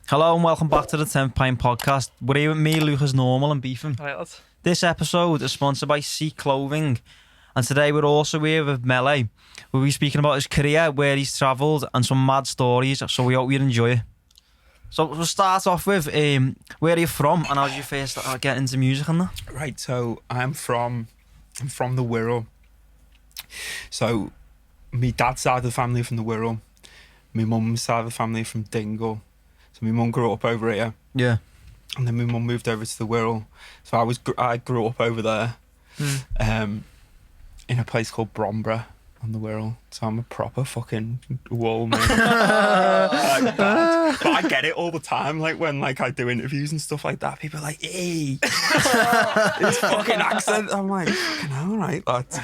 Hello and welcome back to the 10th Pint Podcast. We're here with me, Lucas Normal and Beefham. Right, lads. This episode is sponsored by Sea Clothing. And today we're also here with Mele. We'll be speaking about his career, where he's travelled and some mad stories. So we hope you enjoy it. So we'll start off with, where are you from and how did you first get into music and that? Right, so I'm from the Wirral. So my dad's side of the family from the Wirral. My mum's side of the family from Dingle. So my mum grew up over here. Yeah. And then my mum moved over to the Wirral. So I grew up over there. In a place called Bromborough on the Wirral. So I'm a proper fucking wall man. But I get it all the time, like when I do interviews and stuff like that, people are like, hey, it's fucking accent. I'm like, fucking hell, right, lads.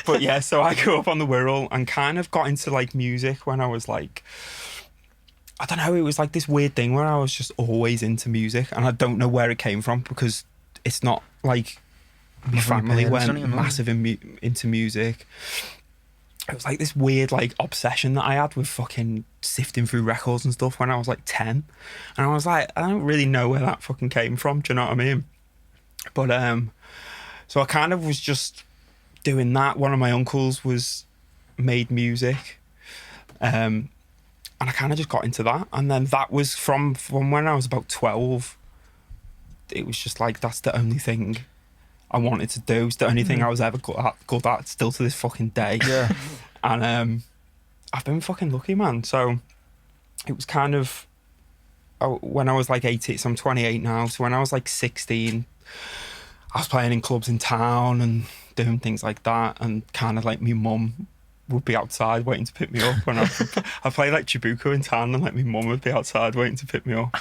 But yeah, so I grew up on the Wirral and kind of got into like music when I was like, I don't know, it was like this weird thing where I was just always into music and I don't know where it came from because it's not like my family went massive into music. It was like this weird like obsession that I had with fucking sifting through records and stuff when I was like 10. And I was like, I don't really know where that fucking came from, do you know what I mean? But so I kind of was just doing that. One of my uncles made music. And I kind of just got into that. And then that was from when I was about 12. It was just like, that's the only thing I wanted to do. It's the only thing I was ever good at still to this fucking day. Yeah. And I've been fucking lucky, man. So it was kind of, when I was like 18, so I'm 28 now. So when I was like 16, I was playing in clubs in town and doing things like that. And kind of like my mum would be outside waiting to pick me up. When I played like Chibuko in town and like my mum would be outside waiting to pick me up.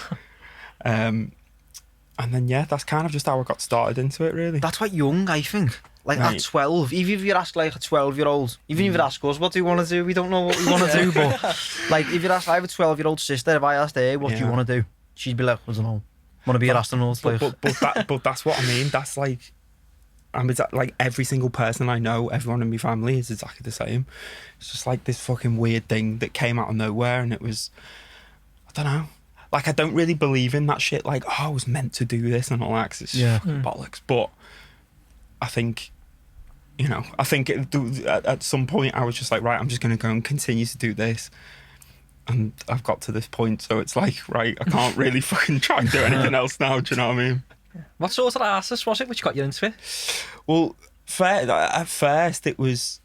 And then, yeah, that's kind of just how I got started into it, really. That's quite young, I think. Like Right. at 12, even if you ask like a 12-year-old, even if you ask us what do you want to do, we don't know what we want to do, but like if you ask, I have a 12-year-old sister, if I asked her what do you want to do, she'd be like, I don't know, want to be an astronaut. But that's what I mean. That's like, like every single person I know, everyone in my family is exactly the same. It's just like this fucking weird thing that came out of nowhere, and it was, I don't know. Like, I don't really believe in that shit, like, oh, I was meant to do this and all that, 'cause it's fucking bollocks. But I think, at some point I was just like, right, I'm just going to go and continue to do this. And I've got to this point, so it's like, right, I can't really fucking try and do anything else now, do you know what I mean? What sort of artist was it which got you into it? Well, at first it was,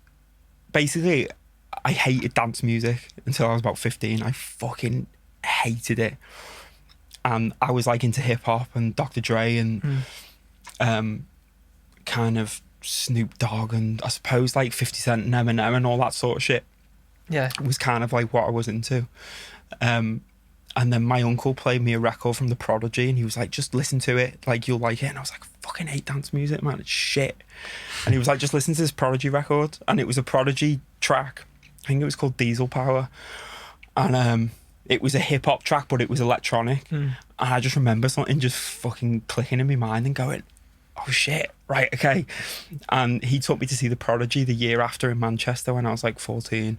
basically, I hated dance music until I was about 15. I fucking hated it, and I was like into hip hop and Dr. Dre and kind of Snoop Dogg and I suppose like 50 Cent and Eminem and all that sort of shit. Yeah, it was kind of like what I was into. And then my uncle played me a record from The Prodigy and he was like, just listen to it, like you'll like it. And I was like, fucking hate dance music, man, it's shit. And he was like, just listen to this Prodigy record. And it was a Prodigy track, I think it was called Diesel Power, and it was a hip-hop track, but it was electronic. And I just remember something just fucking clicking in my mind and going, oh shit, right, okay. And he took me to see The Prodigy the year after in Manchester when I was like 14.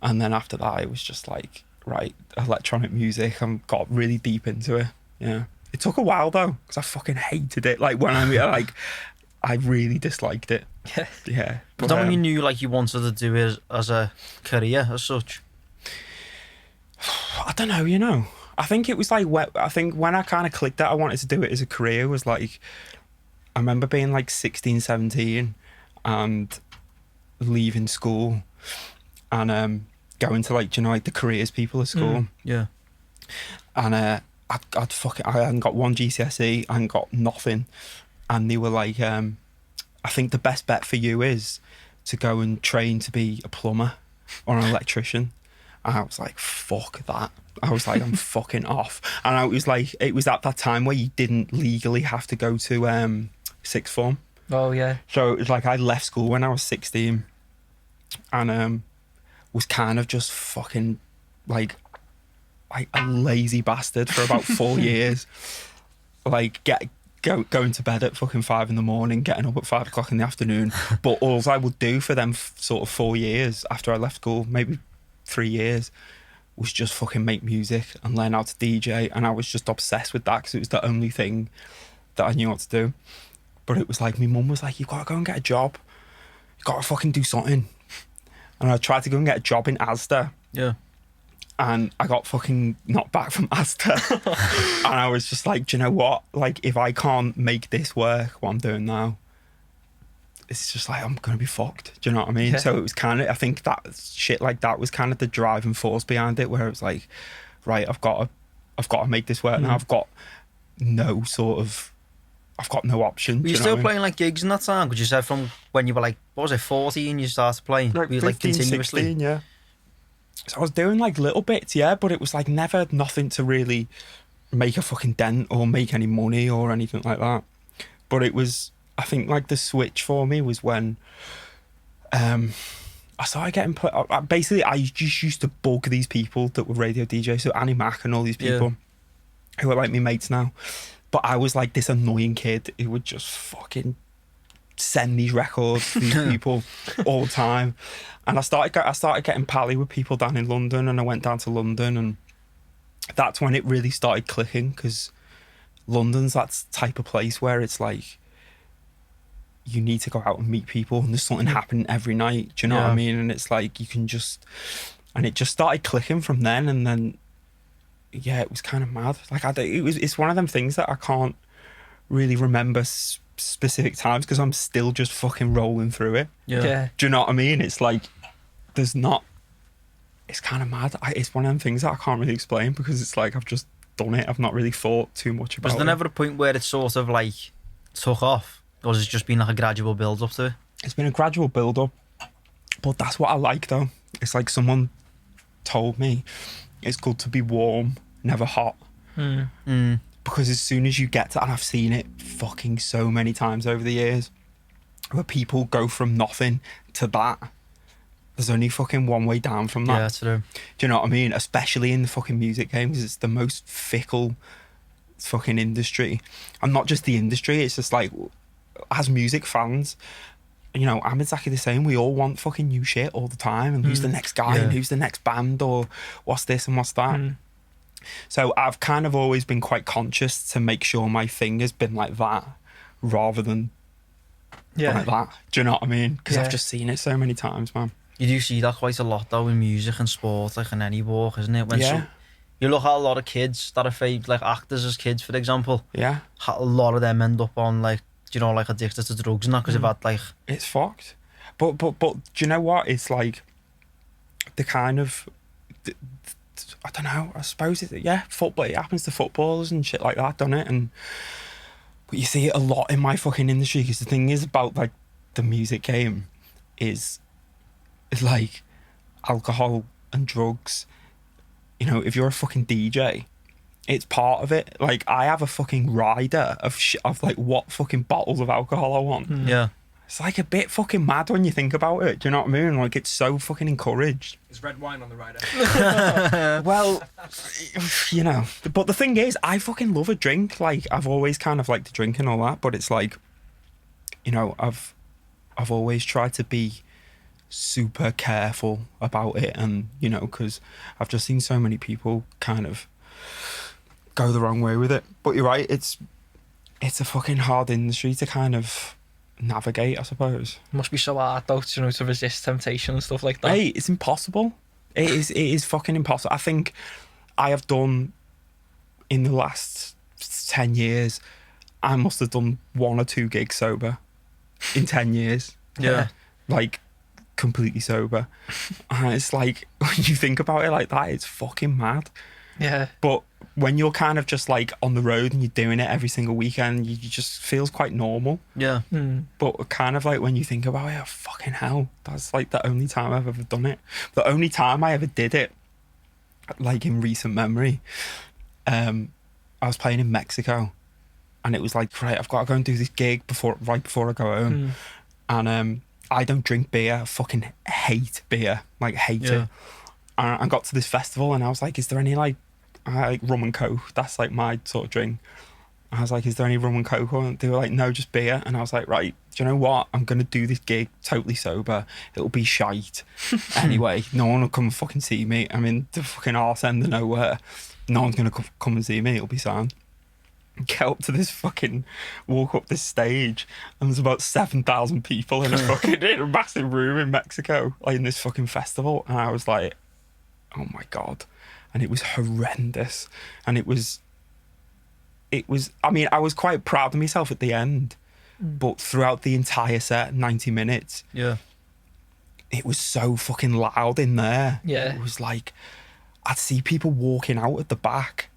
And then after that, it was just like, right, electronic music. I got really deep into it. Yeah. It took a while though, because I fucking hated it. Like when I really disliked it. Yeah. But then when you knew like you wanted to do it as a career as such? I don't know, I think it was like, I think when I kind of clicked that I wanted to do it as a career was like, I remember being like 16, 17 and leaving school and going to like, like the careers people at school. Yeah. And I hadn't got one GCSE, I hadn't got nothing. And they were like, I think the best bet for you is to go and train to be a plumber or an electrician. And I was like, fuck that. I was like, I'm fucking off. And I was like, it was at that time where you didn't legally have to go to sixth form. Oh, yeah. So it was like I left school when I was 16 and was kind of just fucking like a lazy bastard for about 4 years. Like going to bed at fucking 5 a.m, getting up at 5 o'clock in the afternoon. But all I would do for them sort of 4 years after I left school, maybe 3 years, was just fucking make music and learn how to DJ, and I was just obsessed with that because it was the only thing that I knew how to do. But it was like, my mum was like, you've got to go and get a job. You've got to fucking do something. And I tried to go and get a job in Asda. Yeah. And I got fucking knocked back from Asda. And I was just like, do you know what? Like, if I can't make this work, what I'm doing now, it's just like, I'm going to be fucked. Do you know what I mean? Yeah. So it was kind of, I think that shit like that was kind of the driving force behind it, where it was like, right, I've got to make this work now. I've got no option. Were you still playing like gigs in that time? Because you said from when you were like, what was it, 14 you started playing? Like were you 15, like continuously? 16, yeah. So I was doing like little bits, yeah, but it was like never nothing to really make a fucking dent or make any money or anything like that. But it was, I think like the switch for me was when I started getting basically I just used to bug these people that were radio DJs, so Annie Mac and all these people who are like my mates now. But I was like this annoying kid who would just fucking send these records to these people all the time. And I started getting pally with people down in London, and I went down to London, and that's when it really started clicking, because London's that type of place where it's like you need to go out and meet people, and there's something happening every night. Do you know what I mean? And it's like you can just, and it just started clicking from then, and then yeah, it was kind of mad. Like it's one of them things that I can't really remember specific times because I'm still just fucking rolling through it. Yeah. Do you know what I mean? It's like there's not. It's kind of mad. It's one of them things that I can't really explain because it's like I've just done it. I've not really thought too much about it. Was there never a point where it sort of like took off, or has it just been like a gradual build up to it? It's been a gradual build up, but that's what I like though. It's like someone told me it's good to be warm, never hot. Because as soon as you get to, and I've seen it fucking so many times over the years, where people go from nothing to that, there's only fucking one way down from that. Yeah, that's true. Do you know what I mean? Especially in the fucking music game, because it's the most fickle fucking industry. And not just the industry, it's just like, as music fans, you know, I'm exactly the same. We all want fucking new shit all the time, and who's the next guy, and who's the next band, or what's this and what's that. So I've kind of always been quite conscious to make sure my thing has been like that rather than like that. Do you know what I mean? Because I've just seen it so many times, man. You do see that quite a lot though in music and sport, like in any walk, isn't it? When you look at a lot of kids that are like actors as kids, for example. Yeah. A lot of them end up on like, you know, like addicted to drugs and that because they've had like. It's fucked. But do you know what? It's like the kind of. I don't know. I suppose football. It happens to footballers and shit like that, doesn't it? But you see it a lot in my fucking industry, because the thing is about like the music game is like alcohol and drugs. You know, if you're a fucking DJ, it's part of it. Like I have a fucking rider of like what fucking bottles of alcohol I want. Yeah. It's like a bit fucking mad when you think about it. Do you know what I mean? Like it's so fucking encouraged. Is red wine on the rider? Well, you know, but the thing is, I fucking love a drink. Like I've always kind of liked to drink and all that, but it's like, you know, I've always tried to be super careful about it, and you know, because I've just seen so many people kind of go the wrong way with it. But you're right, it's a fucking hard industry to kind of navigate, I suppose. Must be so hard though, you know, to resist temptation and stuff like that. Hey, it's impossible. It is fucking impossible. I think I have done, in the last 10 years, I must have done 1 or 2 gigs sober in 10 years. Yeah. Like completely sober. And it's like, when you think about it like that, it's fucking mad. Yeah. But when you're kind of just like on the road and you're doing it every single weekend, you just feels quite normal. Yeah. But kind of like when you think about it, oh, fucking hell, that's like the only time I've ever done it. The only time I ever did it, like in recent memory, I was playing in Mexico, and it was like, right, I've got to go and do this gig right before I go home. And I don't drink beer. I fucking hate beer, like hate it. And I got to this festival, and I was like, is there any like rum and coke? That's like my sort of drink. I was like, is there any rum and coke? And they were like, no, just beer. And I was like, right, do you know what? I'm going to do this gig totally sober. It'll be shite. Anyway, no one will come and fucking see me. I'm in the fucking arse end of nowhere. No one's going to come and see me. It'll be sound. Get up to this fucking, walk up this stage, and there's about 7,000 people in a massive room in Mexico, like in this fucking festival. And I was like, oh my God. And it was horrendous. And it was, I mean, I was quite proud of myself at the end, but throughout the entire set, 90 minutes, Yeah. it was so fucking loud in there. Yeah. It was like, I'd see people walking out at the back.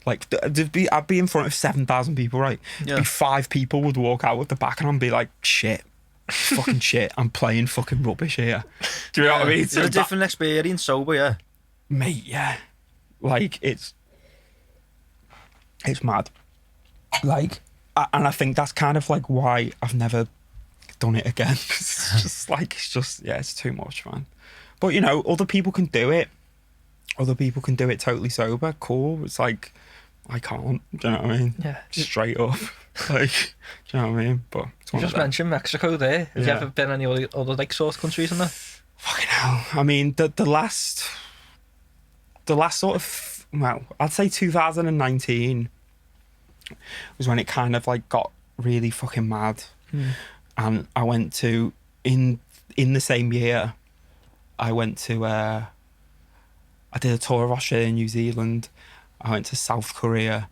Like, I'd be in front of 7,000 people, right? Yeah. Be 5 people would walk out at the back, and I'd be like, shit, fucking shit, I'm playing fucking rubbish here. Do you know what I mean? It's a different experience sober, yeah. Mate, yeah. Like, it's mad. Like, and I think that's kind of like why I've never done it again. It's too much, man. But, you know, other people can do it. Other people can do it totally sober. Cool. It's like, I can't. Do you know what I mean? Yeah. Straight up. Like, do you know what I mean? But it's You one of just them. mentioned Mexico there. Have you Yeah. ever been any other like source countries in there? Fucking hell. I mean, the last sort of, well, I'd say 2019 was when it kind of like got really fucking mad. And I went to, in the same year, I went to, I did a tour of Australia and New Zealand. I went to South Korea.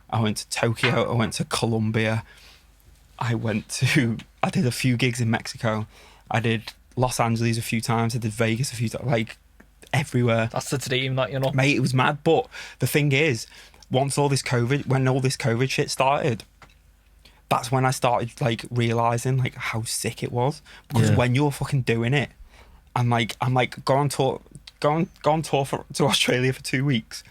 I went to Tokyo. I went to Colombia. I did a few gigs in Mexico. I did Los Angeles a few times. I did Vegas a few times. Like, everywhere. That's the dream, that, you know. Mate, it was mad. But the thing is, when all this COVID shit started, that's when I started like realizing like how sick it was. Because when you're fucking doing it, I'm like go on tour to Australia for 2 weeks,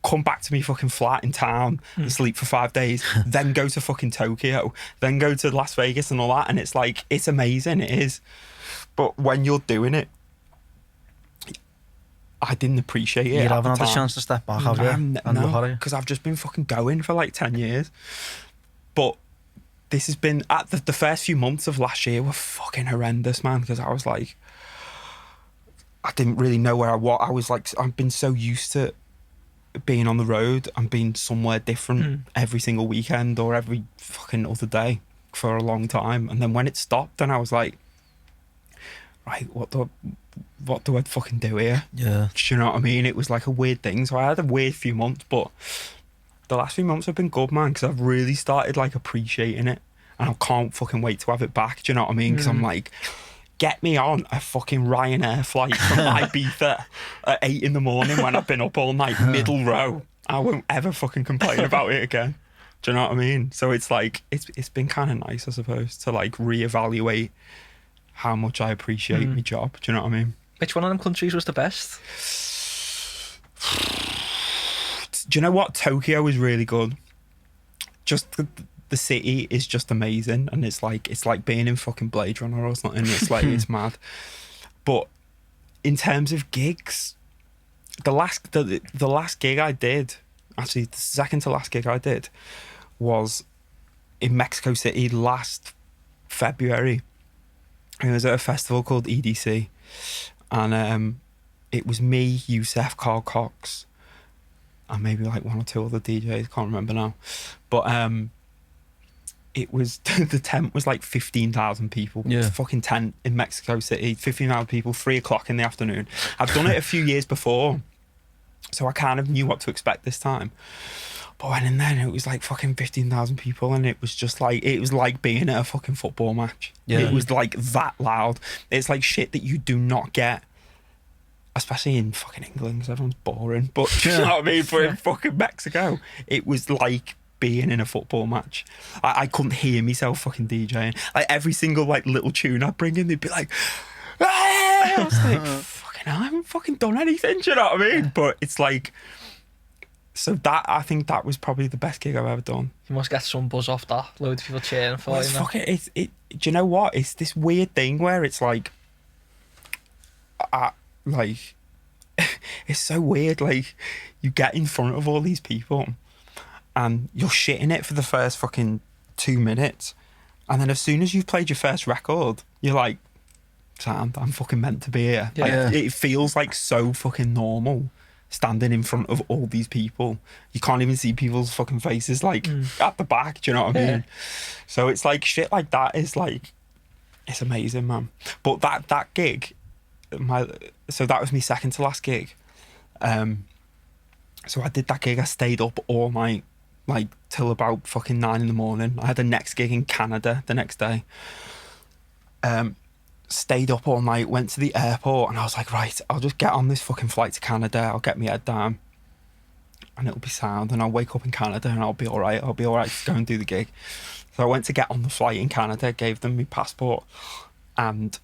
come back to me fucking flat in town and sleep for 5 days, then go to fucking Tokyo, then go to Las Vegas and all that, and it's like, it's amazing, it is. But when you're doing it, I didn't appreciate it. You haven't at the had the time. chance to step back, have you? And look at No, it. because I've just been fucking going for like 10 years. But this has been, at the first few months of last year were fucking horrendous, man, because I was like, I didn't really know where I was. I was like, I've been so used to being on the road and being somewhere different every single weekend or every fucking other day for a long time. And then when it stopped, then I was like, right, what do I fucking do here? Yeah. Do you know what I mean? It was like a weird thing. So I had a weird few months, but the last few months have been good, man, because I've really started like appreciating it, and I can't fucking wait to have it back. Do you know what I mean? Because I'm like, get me on a fucking Ryanair flight from Ibiza at 8 in the morning when I've been up all night, middle row. I won't ever fucking complain about it again. Do you know what I mean? So it's like, it's been kind of nice, I suppose, to like reevaluate how much I appreciate my job. Do you know what I mean? Which one of them countries was the best? Do you know what? Tokyo is really good. Just the city is just amazing, and it's like being in fucking Blade Runner or something. It's like it's mad. But in terms of gigs, the last gig I did, actually the second to last gig I did, was in Mexico City last February. It was at a festival called EDC, and it was me, Youssef, Carl Cox, and maybe like one or two other DJs, can't remember now. But it was, the tent was like 15,000 people. Yeah. Fucking tent in Mexico City, 15,000 people, 3 o'clock in the afternoon. I've done it a few years before, so I kind of knew what to expect this time. But I went in there and it was like fucking 15,000 people, and it was just like, it was like being at a fucking football match. Yeah. It was like that loud. It's like shit that you do not get, especially in fucking England, because everyone's boring. But you know what I mean? But in fucking Mexico, it was like being in a football match. I couldn't hear myself fucking DJing. Like every single like little tune I'd bring in, they'd be like, "Ah!" I was like, fucking hell, I haven't fucking done anything. Do you know what I mean? But it's like, so that, I think that was probably the best gig I've ever done. You must get some buzz off that. Loads of people cheering for It's you. know? fucking, do you know what? It's this weird thing where it's like, it's so weird. Like, you get in front of all these people, and you're shitting it for the first fucking 2 minutes, and then as soon as you've played your first record, you're like, Sam, I'm fucking meant to be here. Yeah. Like, it feels like so fucking normal standing in front of all these people. You can't even see people's fucking faces like at the back. Do you know what I mean? Yeah. So it's like shit like that is like, it's amazing, man. But that gig, so that was my second to last gig. So I did that gig. I stayed up all night, like till about fucking 9 a.m. I had the next gig in Canada the next day. Stayed up all night, went to the airport, and I was like, right, I'll just get on this fucking flight to Canada. I'll get my head down, and it'll be sound, and I'll wake up in Canada, and I'll be all right. I'll be all right to go and do the gig. So I went to get on the flight in Canada, gave them my passport, and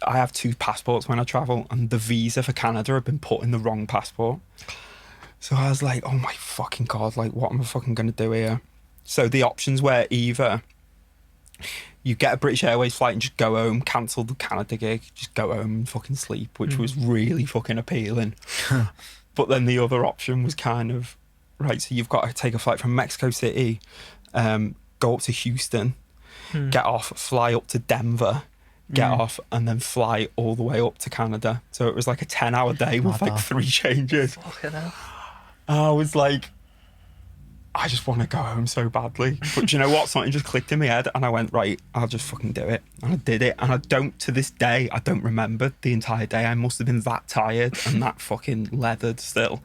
I have 2 passports when I travel, and the visa for Canada had been put in the wrong passport. So I was like, oh my fucking God, like, what am I fucking going to do here? So the options were either you get a British Airways flight and just go home, cancel the Canada gig, just go home and fucking sleep, which was really fucking appealing. But then the other option was kind of, right, so you've got to take a flight from Mexico City, go up to Houston, get off, fly up to Denver, get off, and then fly all the way up to Canada. So it was like a 10-hour day with like 3 changes. Fucking hell. I was like, I just want to go home so badly. But do you know what? Something just clicked in my head, and I went, right, I'll just fucking do it. And I did it. And I don't, to this day, I don't remember the entire day. I must have been that tired and that fucking leathered still.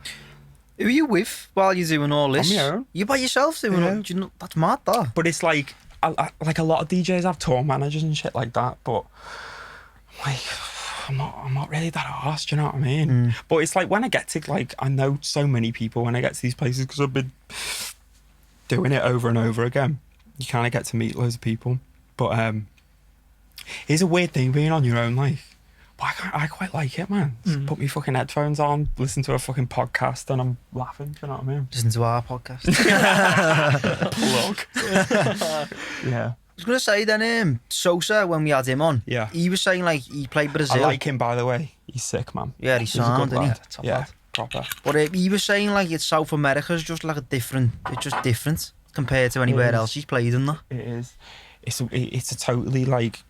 Who are you with while you're doing all this? On my own. You by yourself doing Yeah. all, do you know, that's mad, that. But it's like, like a lot of DJs have tour managers and shit like that, but like, I'm not really that arsed, do you know what I mean? But it's like when I get to, like, I know so many people when I get to these places because I've been doing it over and over again. You kind of get to meet loads of people. But it's a weird thing being on your own, like, but I quite like it, man. Just put my fucking headphones on, listen to a fucking podcast, and I'm laughing, do you know what I mean? Listen to our podcast. Plug. Yeah. I was going to say then, Sosa, when we had him on, Yeah. he was saying like he played Brazil. I like him, by the way. He's sick, man. Yeah, he's He's a sound, good isn't he? lad. Top Yeah, lad. proper. But he was saying like it's South America's just like a different, it's just different compared to anywhere is. else he's played in that. It is. It's a totally, like,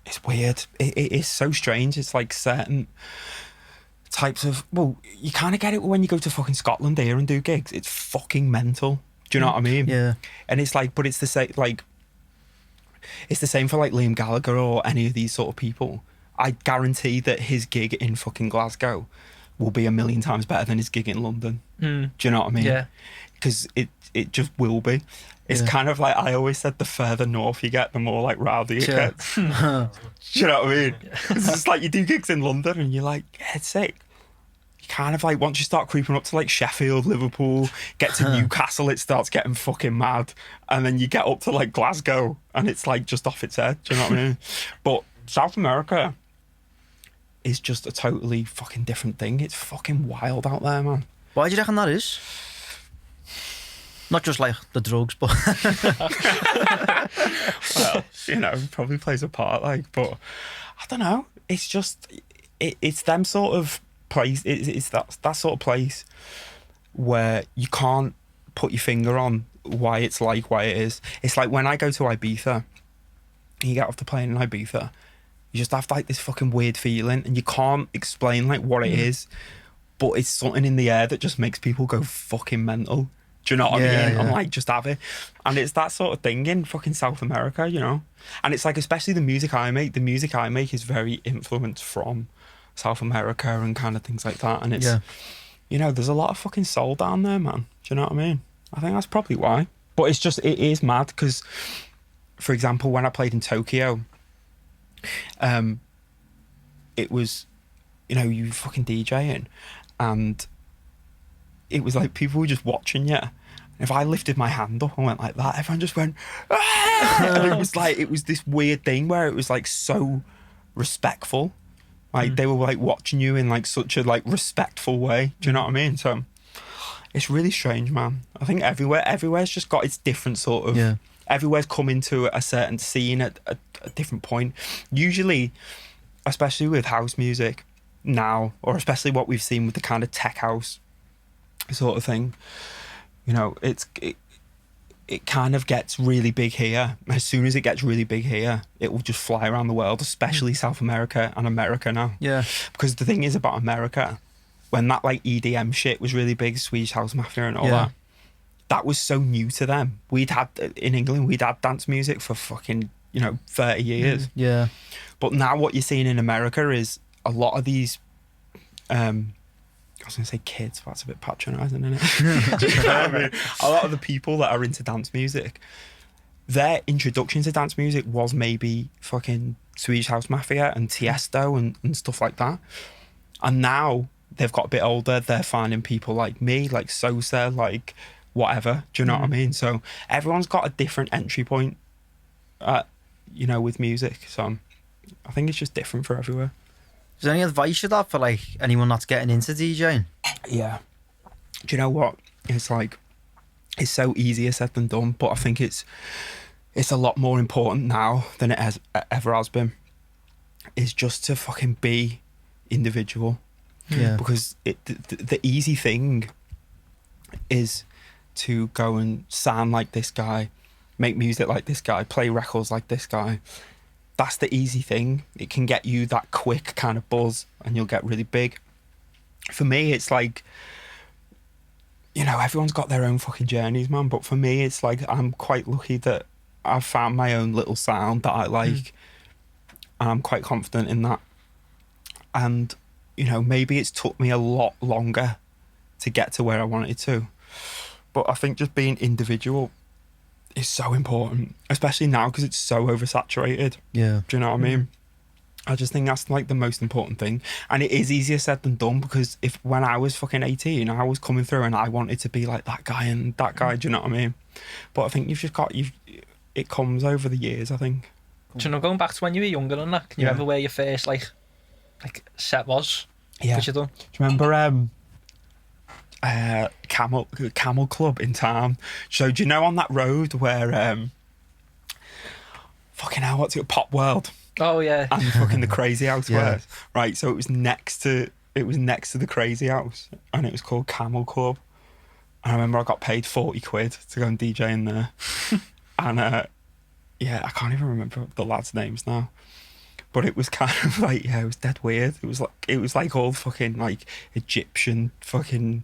it's weird. It is so strange. It's like certain types of, well, you kind of get it when you go to fucking Scotland here and do gigs. It's fucking mental. Do you know what I mean? Yeah. And it's like, but it's the same, like, it's the same for like Liam Gallagher or any of these sort of people. I guarantee that his gig in fucking Glasgow will be 1,000,000 times better than his gig in London. Do you know what I mean? Yeah. Because it just will be. It's kind of like, I always said, the further north you get, the more like rowdy it Sure. gets. Do you know what I mean? It's just like you do gigs in London and you're like, yeah, it's sick. You kind of like, once you start creeping up to like Sheffield, Liverpool, get to Newcastle, it starts getting fucking mad. And then you get up to like Glasgow and it's like just off its head. Do you know what I mean? But South America is just a totally fucking different thing. It's fucking wild out there, man. Why do you reckon that is? Not just like the drugs, but Well, you know, probably plays a part, like, but I don't know. It's just, it's them sort of place, it's that sort of place where you can't put your finger on why it's like why it is. It's like when I go to Ibiza, and you get off the plane in Ibiza, you just have like this fucking weird feeling, and you can't explain like what it is, but it's something in the air that just makes people go fucking mental. Do you know what I mean? Yeah. And like just have it. And it's that sort of thing in fucking South America, you know? And it's like, especially the music I make is very influenced from South America and kind of things like that. And it's, you know, there's a lot of fucking soul down there, man. Do you know what I mean? I think that's probably why. But it's just, it is mad because, for example, when I played in Tokyo, it was, you know, you fucking DJing and it was like people were just watching you. If I lifted my hand up and went like that, everyone just went, "Ah!" And it was like, it was this weird thing where it was like so respectful. Like they were like watching you in like such a like respectful way. Do you know what I mean? So it's really strange, man. I think everywhere's just got its different sort of, everywhere's come into a certain scene at a different point. Usually, especially with house music now, or especially what we've seen with the kind of tech house sort of thing, you know, it kind of gets really big here. As soon as it gets really big here, it will just fly around the world, especially South America and America now. Yeah. Because the thing is about America, when that like EDM shit was really big, Swedish House Mafia and all Yeah. that was so new to them. In England, we'd had dance music for fucking, 30 years. Yeah. But now what you're seeing in America is a lot of these, I was going to say kids, but that's a bit patronising, isn't it? Do you know what I mean? A lot of the people that are into dance music, their introduction to dance music was maybe fucking Swedish House Mafia and Tiesto and stuff like that. And now they've got a bit older, they're finding people like me, like Sosa, like whatever. Do you know what I mean? So everyone's got a different entry point, with music. So I think it's just different for everywhere. Is there any advice you'd have for like anyone that's getting into DJing? Yeah. Do you know what? It's like, it's so easier said than done, but I think it's a lot more important now than it ever has been. Is just to fucking be individual. Yeah. Because the easy thing is to go and sound like this guy, make music like this guy, play records like this guy. That's the easy thing. It can get you that quick kind of buzz and you'll get really big. For me, it's like, everyone's got their own fucking journeys, man. But for me, it's like I'm quite lucky that I've found my own little sound that I like. And I'm quite confident in that. And, maybe it's took me a lot longer to get to where I wanted to. But I think just being individual is so important, especially now because it's so oversaturated. Yeah. Do you know what I mean? I just think that's like the most important thing. And it is easier said than done, because when I was fucking 18, I was coming through and I wanted to be like that guy and that guy. Do you know what I mean? But I think it comes over the years, I think. Do you know, going back to when you were younger and that, can you remember where your first like set was? Yeah. That you done? Do you remember Camel Club in town? So do you know on that road where fucking hell, what's it, Pop World Oh yeah. and fucking the Crazy House Yeah. was? Right, so it was next to the Crazy House and it was called Camel Club. And I remember I got paid 40 quid to go and DJ in there. And I can't even remember the lads' names now. But it was kind of like, it was dead weird. It was like all fucking like Egyptian fucking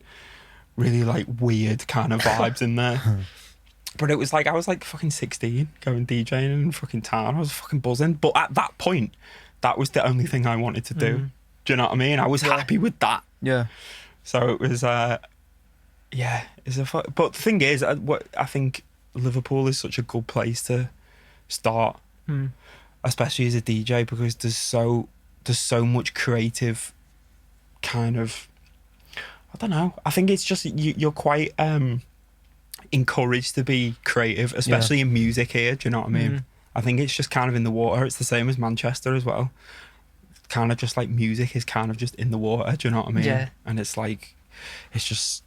really like weird kind of vibes in there. But it was like, I was like fucking 16 going DJing in fucking town. I was fucking buzzing. But at that point, that was the only thing I wanted to do. Do you know what I mean? I was happy with that. Yeah. So it was, but the thing is, I think Liverpool is such a good place to start. Especially as a DJ, because there's so much creative kind of, I don't know. I think it's just you're quite encouraged to be creative, especially in music here. Do you know what I mean? I think it's just kind of in the water. It's the same as Manchester as well. Kind of just like music is kind of just in the water. Do you know what I mean? Yeah. And it's like, it's just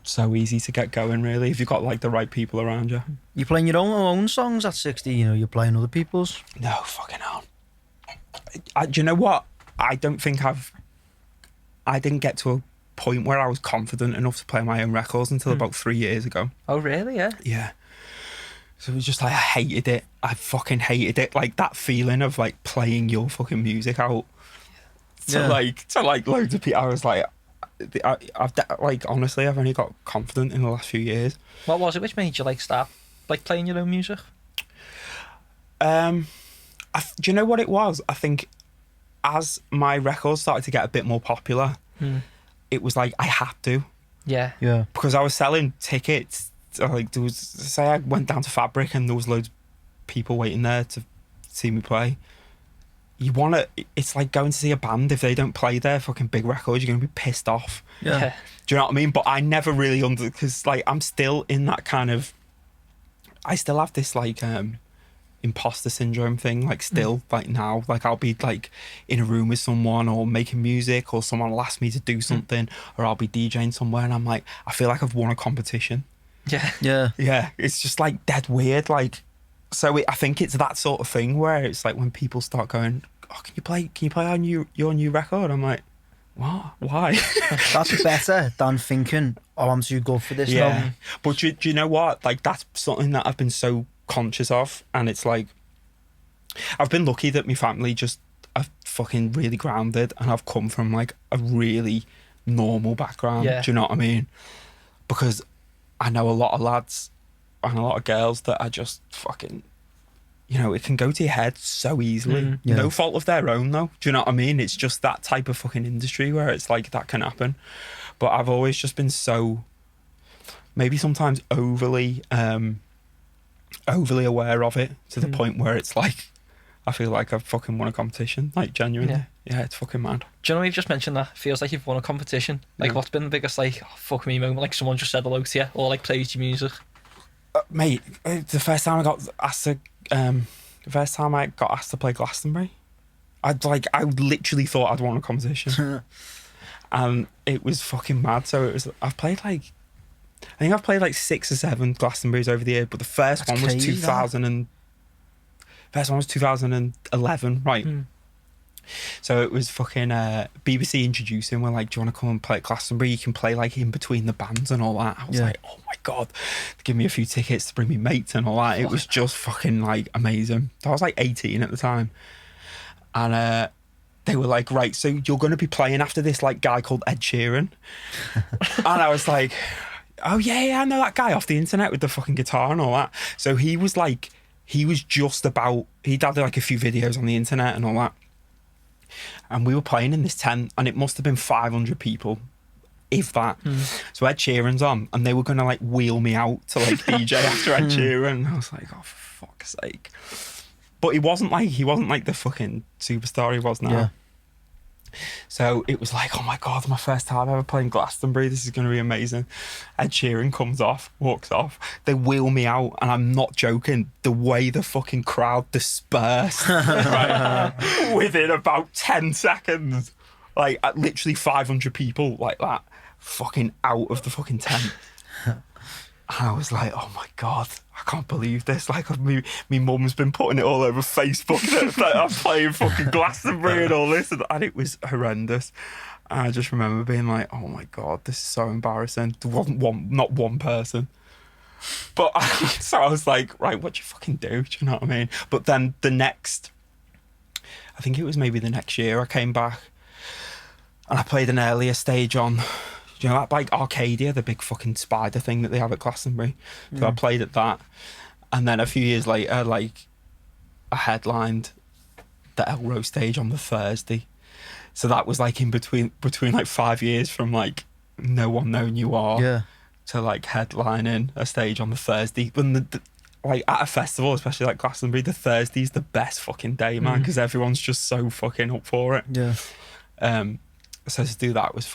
so easy to get going, really, if you've got like the right people around you. You playing your own songs at 16, you're playing other people's? No, fucking hell. Do you know what? I don't think I didn't get to a point where I was confident enough to play my own records until about 3 years ago. Oh really? Yeah. Yeah. So it was just like, I hated it. I fucking hated it. Like that feeling of like playing your fucking music out to like loads of people. I was like, honestly, I've only got confident in the last few years. What was it which made you like start like playing your own music? Do you know what it was? I think as my records started to get a bit more popular, it was like I had to, Yeah. because I was selling tickets. Like there was, say I went down to Fabric and there was loads of people waiting there to see me play. It's like going to see a band. If they don't play their fucking big records, you're going to be pissed off. Yeah. Do you know what I mean? But I never really because like I'm still in that kind of, I still have this like imposter syndrome thing, like still like now, like I'll be like in a room with someone or making music, or someone will ask me to do something, or I'll be DJing somewhere and I'm like, I feel like I've won a competition. Yeah. It's just like dead weird. Like, so I think it's that sort of thing where it's like when people start going, oh, can you play your new record? I'm like, what? Why? That's better than thinking, oh, I'm too good for this. Yeah. now. But do you know what? Like, that's something that I've been so conscious of. And it's like, I've been lucky that my family just are fucking really grounded, and I've come from like a really normal background. Yeah. Do you know what I mean? Because I know a lot of lads and a lot of girls that are just fucking, you know, it can go to your head so easily. Yeah. No fault of their own, though. Do you know what I mean? It's just that type of fucking industry where it's like that can happen. But I've always just been so, maybe sometimes overly aware of it, to the point where it's like, I feel like I've fucking won a competition, like genuinely. Yeah, it's fucking mad. Do you know, you've just mentioned that? It feels like you've won a competition. Like, Yeah. what's been the biggest, like, oh, fuck me moment? Like, someone just said hello to you, or like plays your music. Mate, the first time I got asked to play Glastonbury, I literally thought I'd won a competition. And it was fucking mad. So it was, I think I've played like 6 or 7 Glastonburys over the year, but the first That's one was crazy, 2011, right? So it was fucking BBC introducing, we're like, do you want to come and play at Glastonbury? You can play like in between the bands and all that. I was like, oh my God, give me a few tickets to bring me mates and all that. It was just fucking like amazing. I was like 18 at the time. And they were like, right, so you're going to be playing after this like guy called Ed Sheeran. And I was like, oh yeah, I know that guy off the internet with the fucking guitar and all that. So he'd had like a few videos on the internet and all that. And we were playing in this tent, and it must have been 500 people, if that. So Ed Sheeran's on, and they were going to like wheel me out to like DJ after Ed Sheeran. And I was like, oh, for fuck's sake. But he wasn't like the fucking superstar he was now. Yeah. So it was like, oh my God, my first time ever playing Glastonbury. This is going to be amazing. Ed Sheeran walks off. They wheel me out, and I'm not joking. The way the fucking crowd dispersed right, within about 10 seconds, like literally 500 people like that, fucking out of the fucking tent. And I was like, oh my God, I can't believe this. Like, me mum's been putting it all over Facebook that I'm playing fucking Glastonbury and all this. And it was horrendous. And I just remember being like, oh my God, this is so embarrassing. There wasn't not one person. But so I was like, right, what do you fucking do? Do you know what I mean? But then I think it was maybe the next year, I came back and I played an earlier stage on, you know, like Arcadia, the big fucking spider thing that they have at Glastonbury. So I played at that. And then a few years later, like, I headlined the Elrow stage on the Thursday. So that was like in between like 5 years from like no one knowing you are to like headlining a stage on the Thursday. When like at a festival, especially like Glastonbury, the Thursday's the best fucking day, man, because everyone's just so fucking up for it. Yeah. So to do that was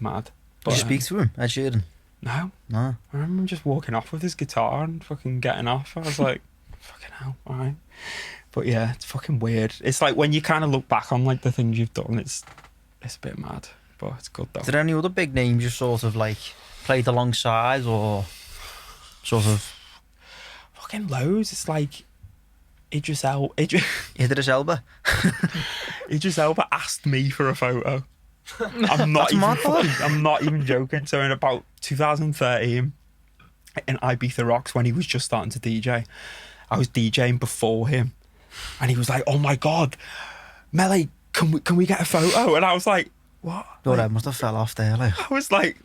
mad. But, Did you speak to him, Ed Sheeran? No. No. I remember him just walking off with his guitar and fucking getting off. I was like, fucking hell, all right. But yeah, it's fucking weird. It's like when you kind of look back on like the things you've done, it's a bit mad, but it's good though. Is there any other big names you sort of like played alongside or sort of? Fucking loads. It's like Idris Elba asked me for a photo. I'm not even joking. So in about 2013 in Ibiza Rocks, when he was just starting to DJ, I was DJing before him, and he was like, oh my God, Mele, can we get a photo? And I was like, what? Your head must have fell off there, like. I was like,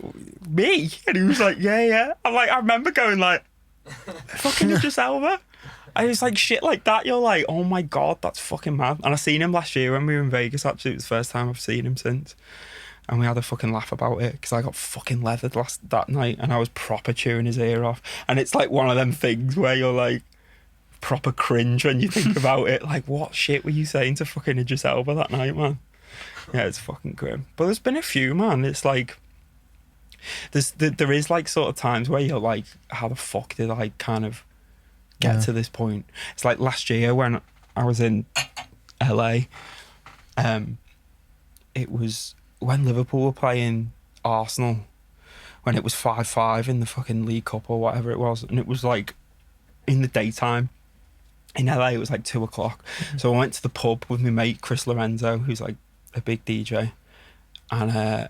me? And he was like, yeah. I'm like, I remember going like, fucking Idris Elba. And it's like shit like that. You're like, oh my God, that's fucking mad. And I seen him last year when we were in Vegas. Actually, it was the first time I've seen him since. And we had a fucking laugh about it because I got fucking leathered that night, and I was proper chewing his ear off. And it's like one of them things where you're like proper cringe when you think about it. Like, what shit were you saying to fucking Idris Elba that night, man? Yeah, it's fucking grim. But there's been a few, man. It's like there is like sort of times where you're like, how the fuck did I kind of get to this point? It's like last year when I was in LA. It was when Liverpool were playing Arsenal, when it was 5-5 in the fucking League Cup or whatever it was, and it was like in the daytime. In LA it was like 2 o'clock. So I went to the pub with my mate Chris Lorenzo, who's like a big DJ, and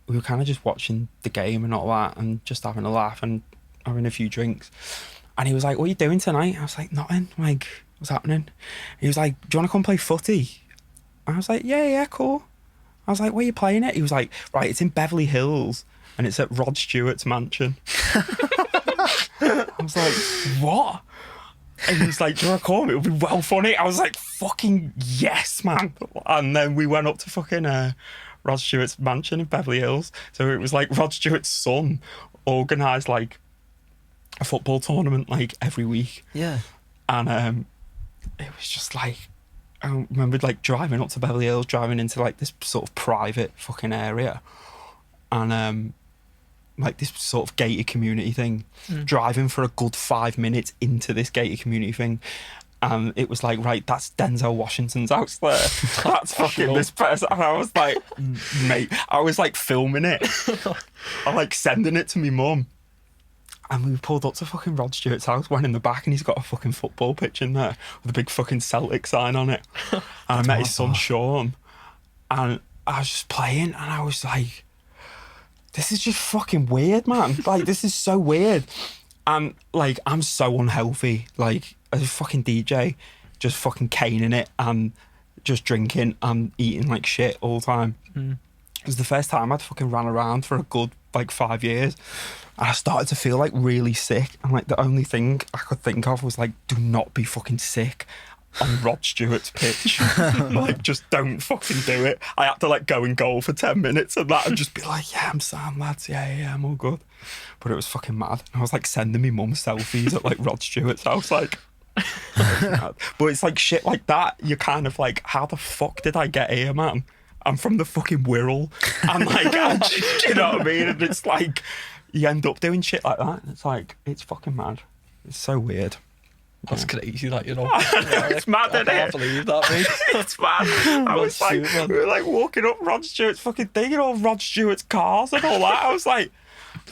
we were kind of just watching the game and all that, and just having a laugh and having a few drinks. And he was like, "What are you doing tonight?" I was like, "Nothing. Like, what's happening?" He was like, "Do you want to come play footy?" I was like, yeah, cool. I was like, "Where are you playing it?" He was like, "Right, it's in Beverly Hills and it's at Rod Stewart's mansion." I was like, "What?" And he was like, "Do you want to come? It'll be well funny." I was like, "Fucking yes, man." And then we went up to fucking Rod Stewart's mansion in Beverly Hills. So it was like Rod Stewart's son organised like a football tournament like every week. Yeah. And it was just like, I remember like driving up to Beverly Hills, driving into like this sort of private fucking area, and like this sort of gated community thing, driving for a good 5 minutes into this gated community thing. And it was like, right, that's Denzel Washington's house there. That's fucking this person. And I was like, mate, I was like filming it. I'm like sending it to me mum. And we pulled up to fucking Rod Stewart's house, went in the back, and he's got a fucking football pitch in there with a big fucking Celtic sign on it. And I met his son, Sean, and I was just playing, and I was like, this is just fucking weird, man. Like, this is so weird. And, like, I'm so unhealthy, like, as a fucking DJ, just fucking caning it and just drinking and eating like shit all the time. It was the first time I'd fucking ran around for a good, like, 5 years. And I started to feel like really sick, and like the only thing I could think of was like, do not be fucking sick on Rod Stewart's pitch. Like, just don't fucking do it. I had to like go and goal for 10 minutes and that, and just be like, yeah, I'm sound, lads, yeah, I'm all good. But it was fucking mad. And I was like sending me mum selfies at like Rod Stewart's house, like. But it's like shit like that. You're kind of like, how the fuck did I get here, man? I'm from the fucking Wirral. I'm like, do you know what I mean? And it's like, you end up doing shit like that. It's like, it's fucking mad. It's so weird. That's crazy, like, you know. It's mad, isn't it? I can't believe that, mate. It's mad. I was like, Stewart, we were like walking up Rod Stewart's fucking thing, and all Rod Stewart's cars and all that. I was like,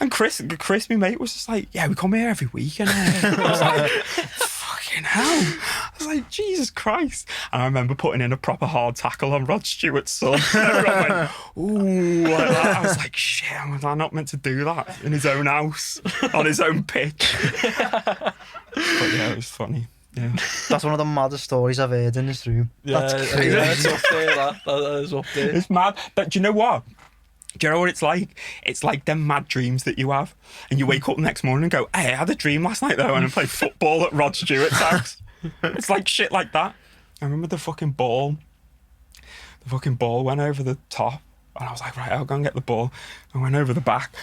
and Chris, my mate, was just like, yeah, we come here every week. And I was like, fucking hell. I was like, Jesus Christ. And I remember putting in a proper hard tackle on Rod Stewart's son. And everyone went, ooh, like that. I was like, shit, was I not meant to do that in his own house, on his own pitch? But yeah, it was funny. Yeah. That's one of the maddest stories I've heard in this room. Yeah, That's crazy. yeah, it's up there, that is up there. It's mad. But do you know what? Do you know what it's like? It's like them mad dreams that you have, and you wake up the next morning and go, hey, I had a dream last night though, and I played football at Rod Stewart's house. It's like shit like that. I remember the fucking ball went over the top, and I was like, right, I'll go and get the ball. I went over the back,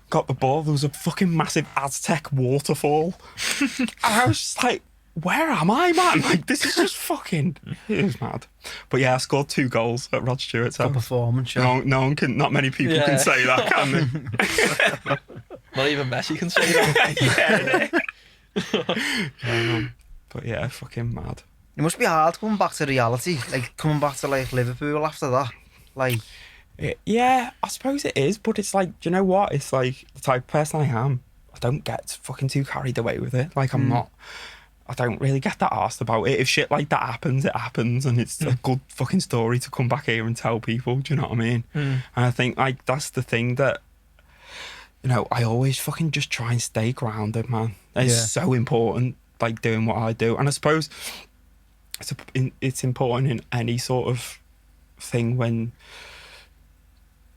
got the ball. There was a fucking massive Aztec waterfall. And I was just like, where am I, man? Like, this is just fucking, it was mad. But yeah, I scored 2 goals at Rod Stewart's Good house. performance, yeah. No one can, not many people can say that, can they? Not even Messi can say that. Yeah. But yeah, fucking mad. It must be hard coming back to reality, like coming back to like Liverpool after that. Like, Yeah, I suppose it is, but it's like, do you know what? It's like the type of person I am. I don't get fucking too carried away with it. Like, I don't really get that arsed about it. If shit like that happens, it happens, and it's a good fucking story to come back here and tell people. Do you know what I mean? And I think like that's the thing that, you know, I always fucking just try and stay grounded, man. It's so important, like doing what I do, and I suppose it's important in any sort of thing when,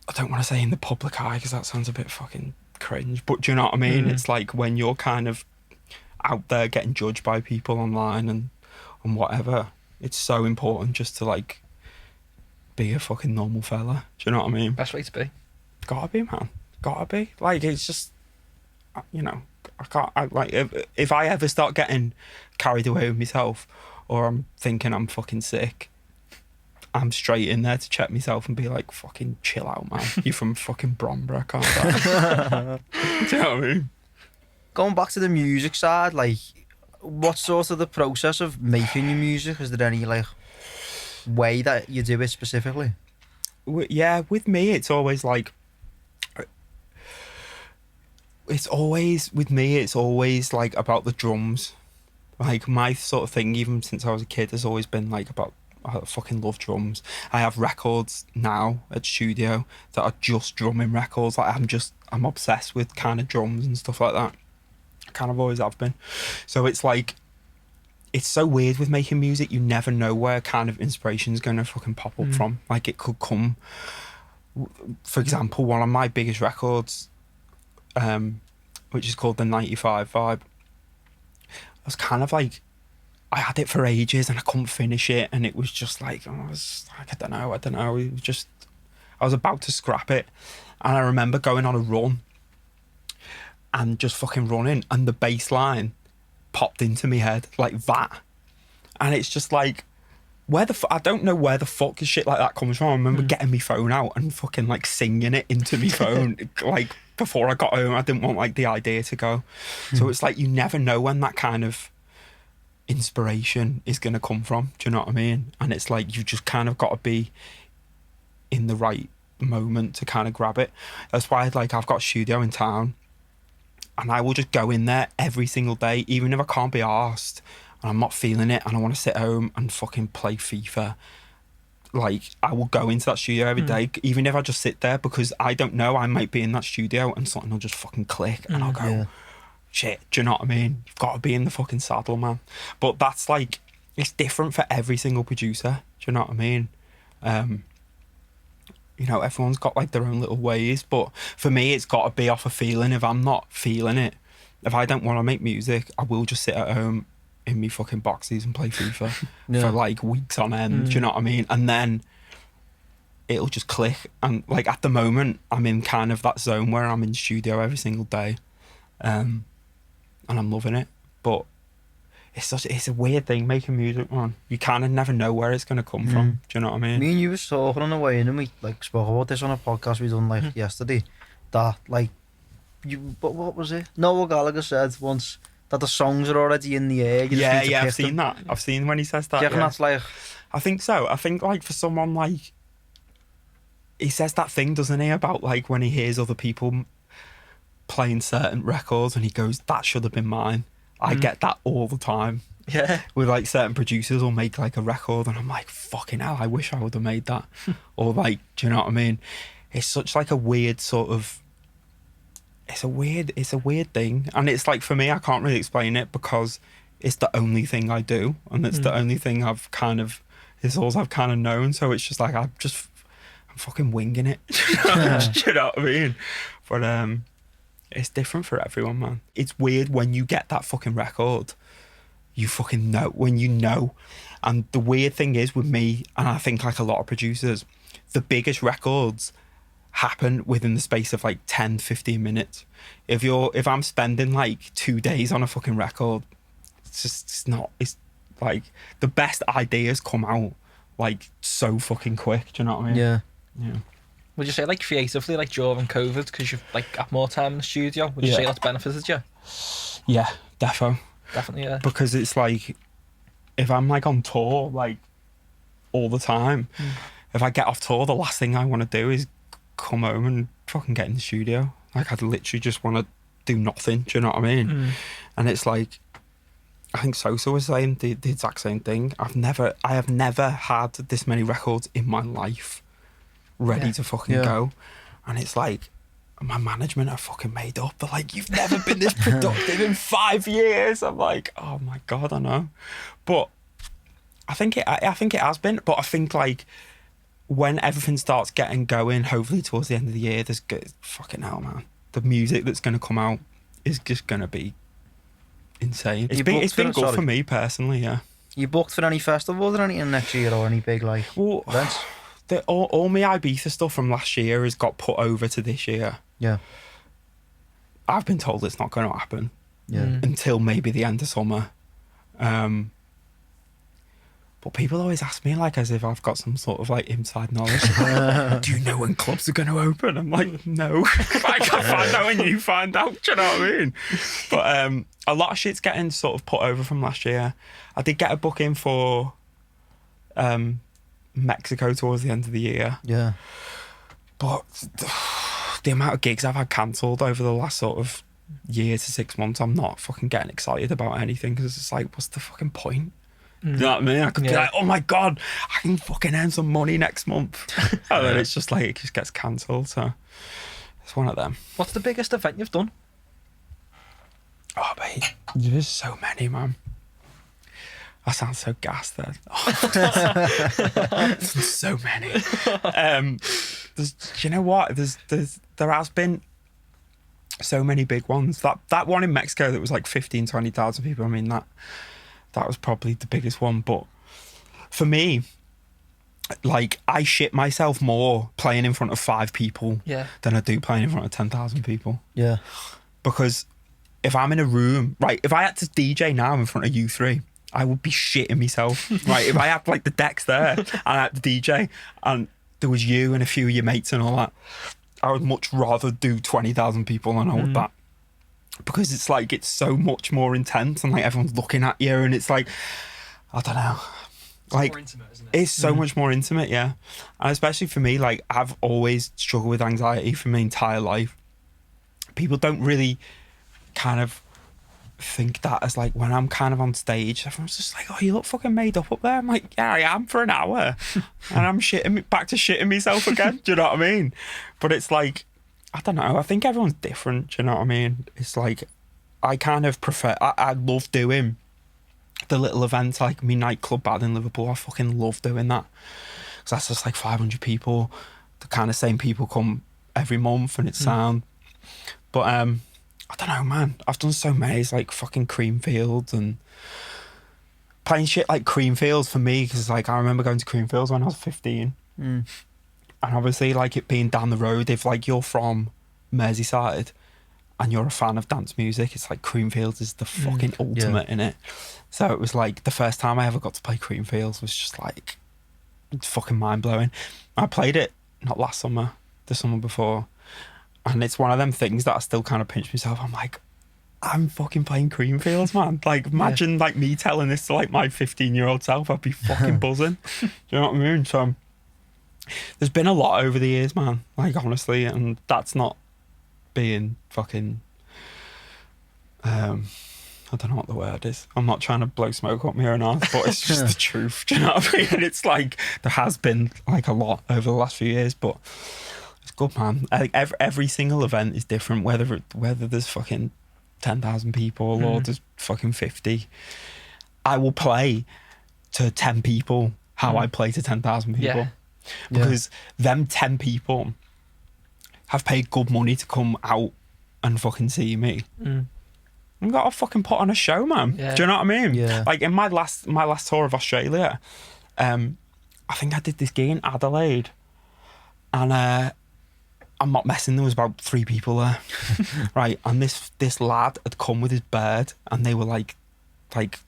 I don't want to say in the public eye because that sounds a bit fucking cringe, but do you know what I mean? It's like when you're kind of out there getting judged by people online and whatever, it's so important just to like be a fucking normal fella. Do you know what I mean? Best way to be. Gotta be, man. Gotta be. Like, it's just, you know, like if I ever start getting carried away with myself, or I'm thinking I'm fucking sick, I'm straight in there to check myself and be like, fucking chill out, man. You're from fucking Bromborough, can't I? Do you know what I mean? going back to the music side, like, what's sort of the process of making your music? Is there any like way that you do it specifically? Yeah, with me, it's always like, it's always like about the drums. Like, my sort of thing, even since I was a kid, has always been like about I fucking love drums. I have records now at studio that are just drumming records. Like I'm obsessed with kind of drums and stuff like that. Kind of always have been. So it's like, it's so weird with making music. You never know where kind of inspiration's going to fucking pop up from. Like it could come, for example, one of my biggest records, which is called the 95 Vibe. I was kind of like, I had it for ages and I couldn't finish it, and it was just like, I was like, I don't know. It was just, I was about to scrap it, and I remember going on a run and just fucking running, and the bass line popped into my head like that, and it's just like, I don't know where the fuck shit like that comes from. I remember getting my phone out and fucking like singing it into my phone like before I got home. I didn't want like the idea to go. So it's like, you never know when that kind of inspiration is going to come from. Do you know what I mean? And it's like, you just kind of got to be in the right moment to kind of grab it. That's why like I've got a studio in town, and I will just go in there every single day, even if I can't be arsed and I'm not feeling it and I want to sit home and fucking play FIFA. Like, I will go into that studio every day, even if I just sit there, because I don't know, I might be in that studio and something will just fucking click and I'll go, shit, do you know what I mean? You've got to be in the fucking saddle, man. But that's like, it's different for every single producer, do you know what I mean? You know, everyone's got like their own little ways, but for me, it's got to be off a feeling. If I'm not feeling it, if I don't want to make music, I will just sit at home in me fucking boxes and play FIFA for like weeks on end, do you know what I mean? And then it'll just click. And like at the moment, I'm in kind of that zone where I'm in studio every single day, and I'm loving it. But it's a weird thing making music, man. You kind of never know where it's going to come from. Do you know what I mean? Me and you was talking on the way in, and we like spoke about this on a podcast we done like yesterday. That like but what was it? Noel Gallagher said once that the songs are already in the air. You just need to I've pick seen them. that. I've seen when he says that. Do you reckon that's like? I think so. I think like for someone like, he says that thing, doesn't he, about like when he hears other people playing certain records and he goes, that should have been mine. I get that all the time. Yeah. With like certain producers will make like a record and I'm like, fucking hell, I wish I would have made that. Or like, do you know what I mean? It's such like a weird sort of, it's a weird thing. And it's like, for me, I can't really explain it because it's the only thing I do. And it's the only thing I've kind of, it's all I've kind of known. So it's just like, I'm fucking winging it. Do you know what I mean? But it's different for everyone, man. It's weird when you get that fucking record, you fucking know, when you know. And the weird thing is with me, and I think like a lot of producers, the biggest records happen within the space of like 10, 15 minutes. If I'm spending like 2 days on a fucking record, it's like the best ideas come out like so fucking quick. Do you know what I mean? Yeah. Would you say like creatively, like during COVID, because you've like got more time in the studio, would you say that's benefited you? Yeah, Definitely, yeah. Because it's like, if I'm like on tour like all the time, if I get off tour, the last thing I want to do is come home and fucking get in the studio. Like, I'd literally just want to do nothing. Do you know what I mean? And it's like, I think Sosa was saying the exact same thing. I have never had this many records in my life ready to fucking go. And it's like, my management are fucking made up. They're like, you've never been this productive in 5 years. I'm like, oh my God, I know. But I think it has been. But I think like, when everything starts getting going, hopefully towards the end of the year, there's good, fucking hell, man. The music that's going to come out is just going to be insane. It's been good for me personally, yeah. You booked for any festivals or anything next year, or any big like events? All my Ibiza stuff from last year has got put over to this year. Yeah. I've been told it's not going to happen. Yeah. Until maybe the end of summer. But people always ask me like as if I've got some sort of like inside knowledge. Like, do you know when clubs are going to open? I'm like, no. I can't find out when you find out. Do you know what I mean? But a lot of shit's getting sort of put over from last year. I did get a booking for Mexico towards the end of the year. Yeah. But the amount of gigs I've had cancelled over the last sort of year to 6 months, I'm not fucking getting excited about anything because it's like, what's the fucking point? You know what I mean? I could be like, oh my God, I can fucking earn some money next month. And then it's just like, it just gets cancelled. So it's one of them. What's the biggest event you've done? Oh, mate, there's so many, man. I sound so gassed there. There's so many. You know what? There has been so many big ones. That one in Mexico that was like 15, 20,000 people. I mean, that was probably the biggest one. But for me, like, I shit myself more playing in front of 5 people than I do playing in front of 10,000 people. Yeah. Because if I'm in a room, right, if I had to DJ now in front of you 3, I would be shitting myself. Right, if I had like the decks there and I had the DJ and there was you and a few of your mates and all that, I would much rather do 20,000 people than I would that. Because it's like, it's so much more intense and like everyone's looking at you and it's like, I don't know. Like, more intimate, isn't it? It's so much more intimate, yeah. And especially for me, like, I've always struggled with anxiety for my entire life. People don't really kind of think that as like when I'm kind of on stage, everyone's just like, oh, you look fucking made up there. I'm like, yeah, I am for an hour. And I'm back to shitting myself again. Do you know what I mean? But it's like, I don't know. I think everyone's different. Do you know what I mean? It's like, I kind of prefer, I love doing the little events like me nightclub bad in Liverpool. I fucking love doing that. Because that's just like 500 people. The kind of same people come every month and it's sound. But, I don't know, man. I've done so many. It's like fucking Creamfields and playing shit like Creamfields for me, because like I remember going to Creamfields when I was 15. And obviously, like, it being down the road, if like you're from Merseyside and you're a fan of dance music, it's like Creamfields is the fucking ultimate in it. So it was like the first time I ever got to play Creamfields was just like, it's fucking mind blowing. I played it not last summer, the summer before. And it's one of them things that I still kind of pinch myself. I'm like, I'm fucking playing Creamfields, man. Like, imagine like me telling this to like my 15-year-old self. I'd be fucking buzzing. Do you know what I mean? So there's been a lot over the years, man. Like, honestly, and that's not being fucking I don't know what the word is. I'm not trying to blow smoke up my own ass, but it's just the truth. Do you know what I mean? And it's like, there has been like a lot over the last few years, but it's good, man. Like every single event is different, whether there's fucking 10,000 people or there's fucking 50. I will play to 10 people how I play to 10,000 people. Because them 10 people have paid good money to come out and fucking see me. I've got to fucking put on a show, man. Do you know what I mean? Yeah. Like in my last tour of Australia, I think I did this gig in Adelaide, and I'm not messing, there was about 3 people there. Right, and this lad had come with his bird, and they were like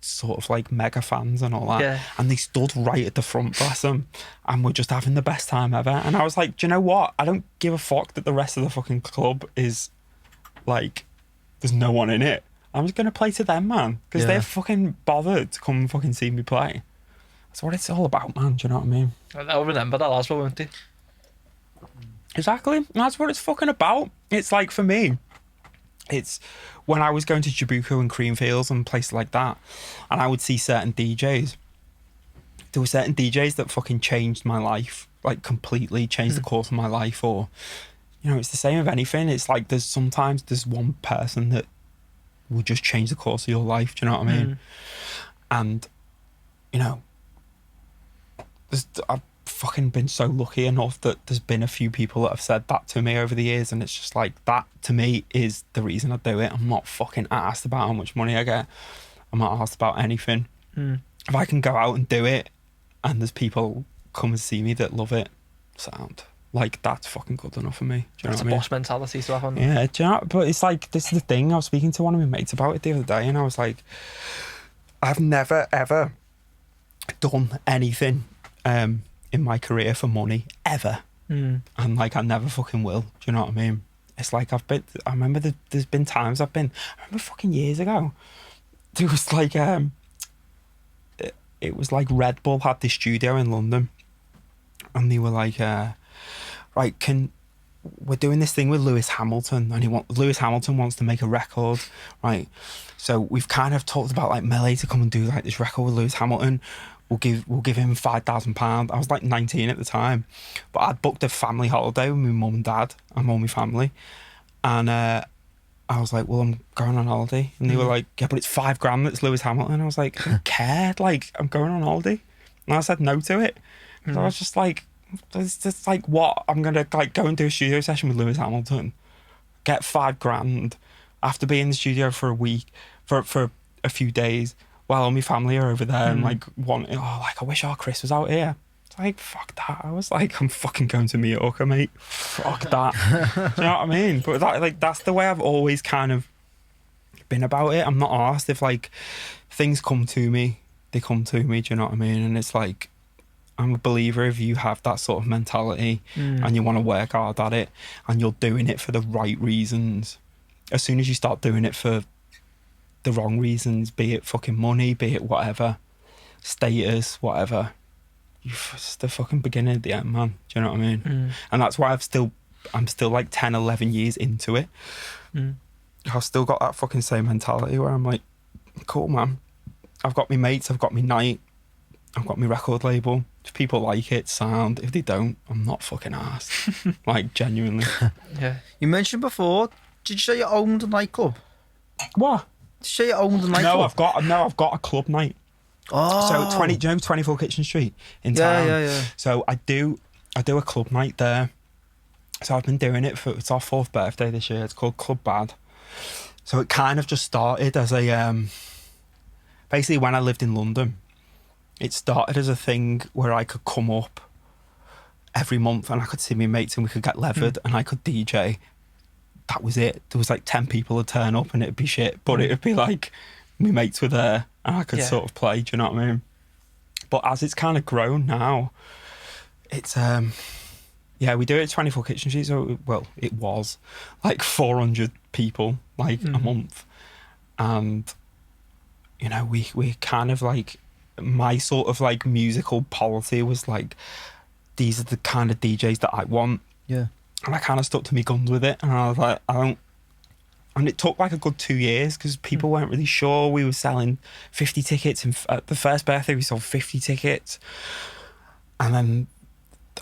sort of like mega fans and all that, and they stood right at the front, bless them, and we're just having the best time ever. And I was like, do you know what, I don't give a fuck that the rest of the fucking club is like, there's no one in it. I'm just gonna play to them, man, because they're fucking bothered to come and fucking see me play. That's what it's all about, man. Do you know what I mean? They'll remember that last one, won't they? Exactly. That's what it's fucking about. It's like, for me, it's when I was going to Jabuco and Creamfields and places like that, and I would see certain DJs. There were certain DJs that fucking changed my life, like completely changed the course of my life. Or, you know, it's the same with anything. It's like there's one person that will just change the course of your life. Do you know what I mean? And, you know, I've fucking been so lucky enough that there's been a few people that have said that to me over the years, and it's just like, that to me is the reason I do it. I'm not fucking asked about how much money I get. I'm not asked about anything. If I can go out and do it and there's people come and see me that love it, sound like, that's fucking good enough for me. Do you know It's what a I mean? boss mentality to have on. Yeah, do you know, but it's like, this is the thing. I was speaking to one of my mates about it the other day, and I was like, I've never ever done anything in my career for money, ever. And like, I never fucking will. Do you know what I mean? It's like, I remember there's been times I remember fucking years ago, there was like, it was like Red Bull had this studio in London, and they were like, right, we're doing this thing with Lewis Hamilton, and Lewis Hamilton wants to make a record, right? So we've kind of talked about like Mele to come and do like this record with Lewis Hamilton. We'll give him £5,000. I was like 19 at the time, but I'd booked a family holiday with my mum and dad and all my family, and I was like, well, I'm going on holiday, and they were like, yeah, but it's £5,000. That's Lewis Hamilton. I was like, I don't care. Like, I'm going on holiday, and I said no to it. So I was just like, it's just like, what? I'm gonna like go and do a studio session with Lewis Hamilton, get £5,000 after being in the studio for a week, for a few days, while all my family are over there and like I wish our Chris was out here. It's like, fuck that. I was like, I'm fucking going to Mallorca, mate. Fuck that. Do you know what I mean? But that's the way I've always kind of been about it. I'm not asked if like things come to me, they come to me. Do you know what I mean? And it's like, I'm a believer if you have that sort of mentality and you want to work hard at it and you're doing it for the right reasons. As soon as you start doing it for the wrong reasons, be it fucking money, be it whatever, status, whatever, it's the fucking beginning of the end, man. Do you know what I mean? And that's why I'm still like 10, 11 years into it. I've still got that fucking same mentality where I'm like, cool, man. I've got my mates, I've got my night, I've got my record label. If people like it, sound. If they don't, I'm not fucking arsed. Like, genuinely. Yeah. You mentioned before, did you say you owned a nightclub? What? Did you say you owned a nightclub? No, I've got a club night. Oh. So 24 Kitchen Street in town. Yeah. So I do a club night there. So I've been doing it it's our 4th birthday this year. It's called Club Bad. So it kind of just started as a basically when I lived in London. It started as a thing where I could come up every month and I could see my mates and we could get levered and I could DJ. That was it. There was like 10 people would turn up and it'd be shit, but it'd be like my mates were there and I could sort of play. Do you know what I mean? But as it's kind of grown now, it's we do it at 24 Kitchen Street. So it was like 400 people like a month, and you know we kind of like. My sort of like musical policy was like, these are the kind of DJs that I want. Yeah. And I kind of stuck to my guns with it. And I was like, and it took like a good 2 years because people weren't really sure. We were selling 50 tickets. And at the first birthday, we sold 50 tickets. And then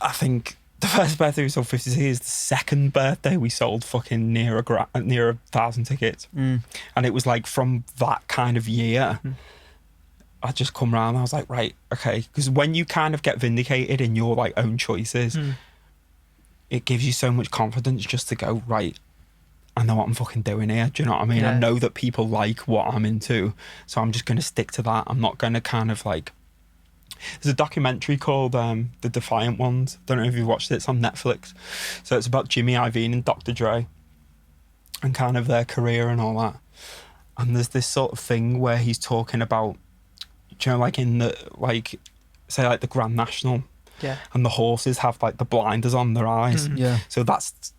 I think the first birthday we sold 50 tickets. The second birthday we sold fucking near 1,000 tickets. And it was like from that kind of year. I just come around and I was like, right, okay. Because when you kind of get vindicated in your like own choices, it gives you so much confidence just to go, right, I know what I'm fucking doing here. Do you know what I mean? Yeah. I know that people like what I'm into. So I'm just going to stick to that. I'm not going to kind of like... There's a documentary called The Defiant Ones. Don't know if you've watched it. It's on Netflix. So it's about Jimmy Iovine and Dr. Dre and kind of their career and all that. And there's this sort of thing where he's talking about, you know, like in the, like, say like the Grand National, and the horses have like the blinders on their eyes. Yeah. So that's